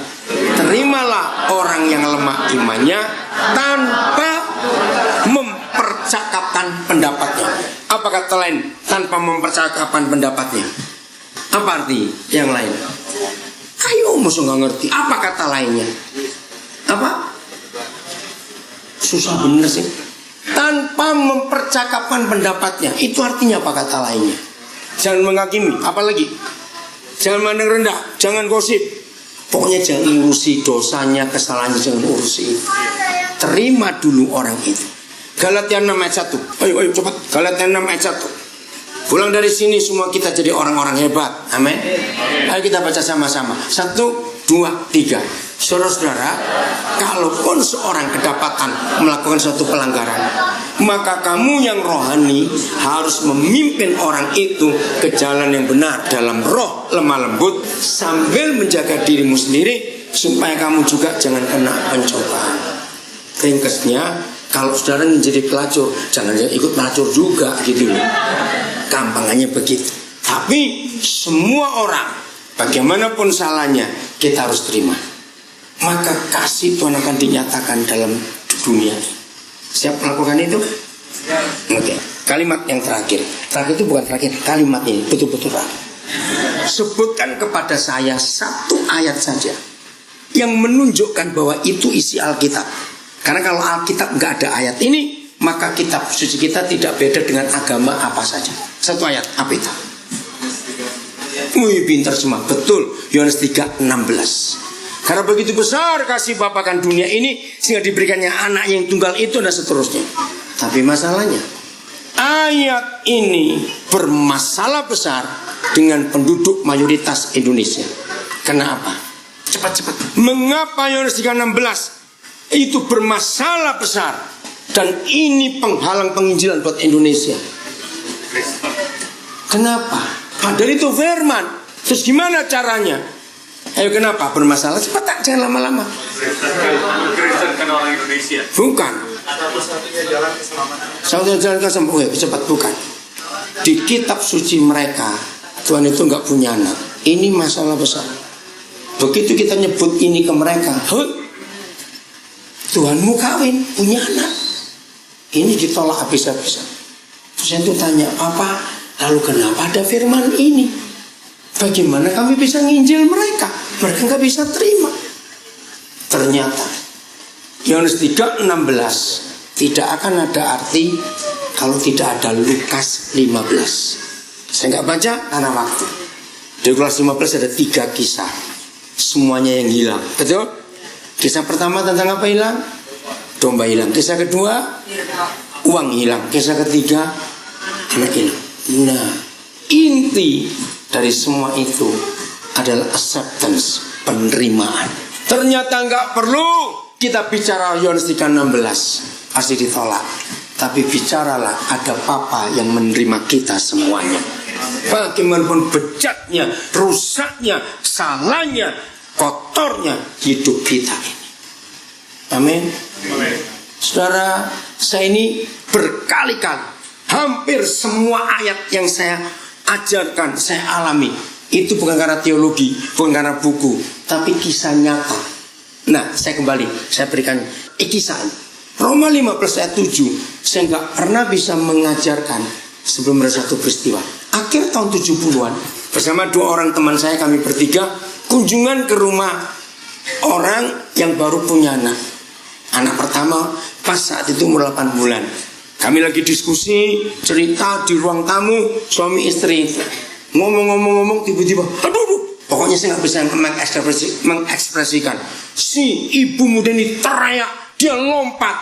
Terimalah orang yang lemah imannya tanpa mempercakapkan pendapatnya. Apa kata lain? Tanpa mempercakapkan pendapatnya. Apa arti yang lain? Ayo, musuh nggak ngerti. Apa kata lainnya? Apa? Susah bener sih. Tanpa mempercakapkan pendapatnya. Itu artinya apa kata lainnya? Jangan menghakimi. Apalagi? Jangan mandang rendah. Jangan gosip. Pokoknya jangan urusi dosanya, kesalahannya, jangan urusi itu. Terima dulu orang itu. Galatia 6 ayat 1. Ayo cepat. Galatia 6 ayat 1. Pulang dari sini semua kita jadi orang-orang hebat. Amin. Ayo kita baca sama-sama. 1, 2, 3. Saudara-saudara, kalaupun seorang kedapatan melakukan suatu pelanggaran, maka kamu yang rohani harus memimpin orang itu ke jalan yang benar dalam roh lemah lembut, sambil menjaga dirimu sendiri supaya kamu juga jangan kena pencobaan. Ringkasnya, kalau saudara menjadi pelacur, jangan ikut pelacur juga gitu loh. Gampangannya begitu. Tapi semua orang, bagaimanapun salahnya, kita harus terima. Maka kasih Tuhan akan dinyatakan dalam dunia. Siap melakukan itu? Oke. Kalimat yang terakhir. Terakhir itu bukan terakhir. Kalimat ini betul-betul terakhir. Sebutkan kepada saya satu ayat saja yang menunjukkan bahwa itu isi Alkitab. Karena kalau Alkitab nggak ada ayat ini, maka kitab suci kita tidak beda dengan agama apa saja. Satu ayat, apa itu? Wih, pintar semua. Betul, Yohanes 3:16. Karena begitu besar kasih Bapa akan dunia ini, sehingga diberikannya anak yang tunggal itu dan seterusnya. Tapi masalahnya, ayat ini bermasalah besar dengan penduduk mayoritas Indonesia. Kenapa? Cepat-cepat. Mengapa Yohanes 3:16 itu bermasalah besar? Dan ini penghalang penginjilan buat Indonesia. Kenapa? Padahal itu firman. Terus gimana caranya? Ayo, kenapa bermasalah? Cepat, jangan lama-lama. Kristen orang Indonesia. Bukan. Satu jalan kesembuhan. Cepat, bukan. Di kitab suci mereka, Tuhan itu nggak punya anak. Ini masalah besar. Begitu kita nyebut ini ke mereka, Tuhanmu kawin, punya anak. Ini ditolak habis-habisan. Terus saya itu tanya, apa? Lalu kenapa ada firman ini? Bagaimana kami bisa nginjil mereka? Mereka nggak bisa terima. Ternyata Yohanes 3:16 tidak akan ada arti kalau tidak ada Lukas 15. Saya nggak baca karena waktu. Di Lukas 15 ada 3 kisah. Semuanya yang hilang. Betul? Kisah pertama tentang apa hilang? Domba hilang. Kisah kedua, uang hilang. Kisah ketiga, anak hilang. Nah, inti dari semua itu adalah acceptance, penerimaan. Ternyata nggak perlu kita bicara Yohanes 3:16, pasti ditolak. Tapi bicaralah ada Papa yang menerima kita semuanya. Bagaimanapun bejatnya, rusaknya, salahnya, kotornya hidup kita ini. Amin. Saudara, saya ini berkali-kali, hampir semua ayat yang saya ajarkan, saya alami. Itu bukan karena teologi, bukan karena buku, tapi kisah nyata. Nah, saya kembali, saya berikan kisah. Roma 15 ayat 7, saya nggak pernah bisa mengajarkan sebelum ada satu peristiwa. Akhir tahun 70-an, bersama 2 orang teman saya, kami bertiga, kunjungan ke rumah orang yang baru punya anak. Anak pertama pas saat itu umur 8 bulan. Kami lagi diskusi, cerita di ruang tamu, suami istri. Ngomong-ngomong, tiba-tiba, aduh, pokoknya saya nggak bisa mengekspresikan. Si ibu muda ini teriak, dia lompat,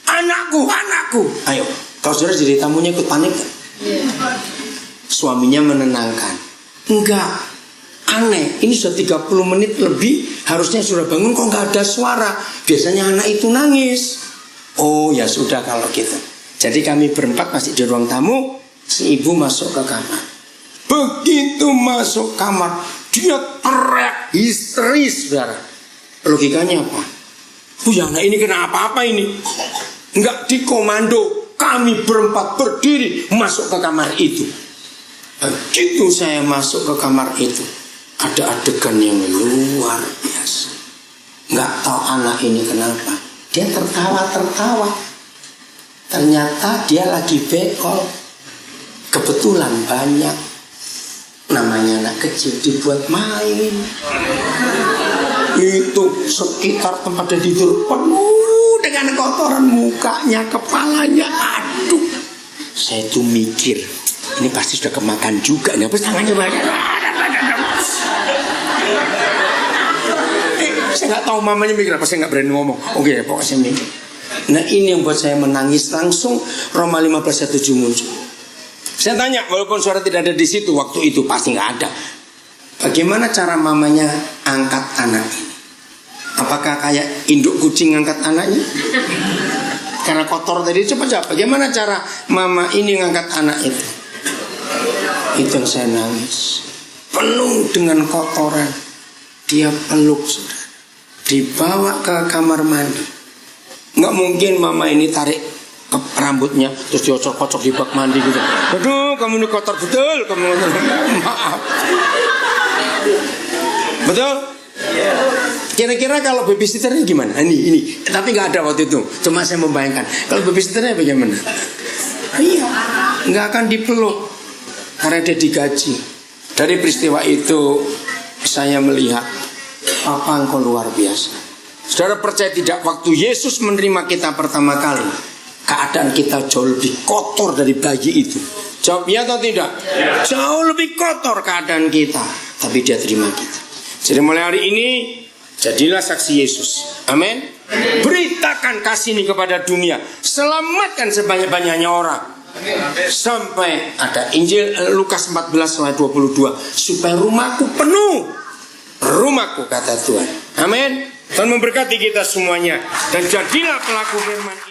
anakku, anakku. Ayo, kalau saudara jadi tamunya ikut panik kan? Suaminya menenangkan, enggak, Aneh, ini sudah 30 menit lebih, harusnya sudah bangun, kok nggak ada suara. Biasanya anak itu nangis. Oh ya sudah kalau gitu. Jadi kami berempat masih di ruang tamu. Si ibu masuk ke kamar. Begitu masuk kamar, dia teriak histeris, saudara. Logikanya apa? Bu, ya anak ini kena apa-apa ini? Enggak dikomando. Kami berempat berdiri masuk ke kamar itu. Begitu saya masuk ke kamar itu, ada adegan yang luar biasa. Nggak tahu anak ini kenapa, dia tertawa-tertawa. Ternyata dia lagi bekol. Kebetulan banyak. Namanya anak kecil dibuat main. Itu sekitar tempat dia tidur penuh dengan kotoran mukanya, kepalanya. Aduh, saya tuh mikir, ini pasti sudah kemakan juga. Nah, terus tangannya banyak. Saya nggak tahu mamanya mikir apa, saya nggak berani ngomong. Oke, pokoknya saya mikir. Nah, ini yang buat saya menangis langsung. Roma 15:7 muncul. Saya tanya, walaupun suara tidak ada di situ waktu itu, pasti nggak ada. Bagaimana cara mamanya angkat anak ini? Apakah kayak induk kucing angkat anaknya? Karena kotor tadi. Coba jawab, bagaimana cara mama ini ngangkat anak itu? Itu yang saya nangis. Penuh dengan kotoran. Dia peluk, saudara. Dibawa ke kamar mandi. Nggak mungkin mama ini tarik ke rambutnya terus diocok-ocok di bak mandi gitu. Aduh, kamu ini kotor betul, kamu. Maaf. Betul? Kira-kira kalau babysitternya gimana? Ini. Tapi nggak ada waktu itu. Cuma saya membayangkan. Kalau babysitternya bagaimana? Iya, nggak akan dipeluk karena dia digaji. Dari peristiwa itu saya melihat Papa engkau luar biasa. Saudara percaya tidak, waktu Yesus menerima kita pertama kali, keadaan kita jauh lebih kotor dari bayi itu. Jawab ya atau tidak? Ya. Jauh lebih kotor keadaan kita, tapi dia terima kita. Jadi mulai hari ini jadilah saksi Yesus. Amin. Beritakan kasih ini kepada dunia. Selamatkan sebanyak-banyaknya orang. Sampai ada Injil Lukas 14 ayat 22, supaya rumahku penuh. Rumahku, kata Tuhan. Amin. Tuhan memberkati kita semuanya. Dan jadilah pelaku firman.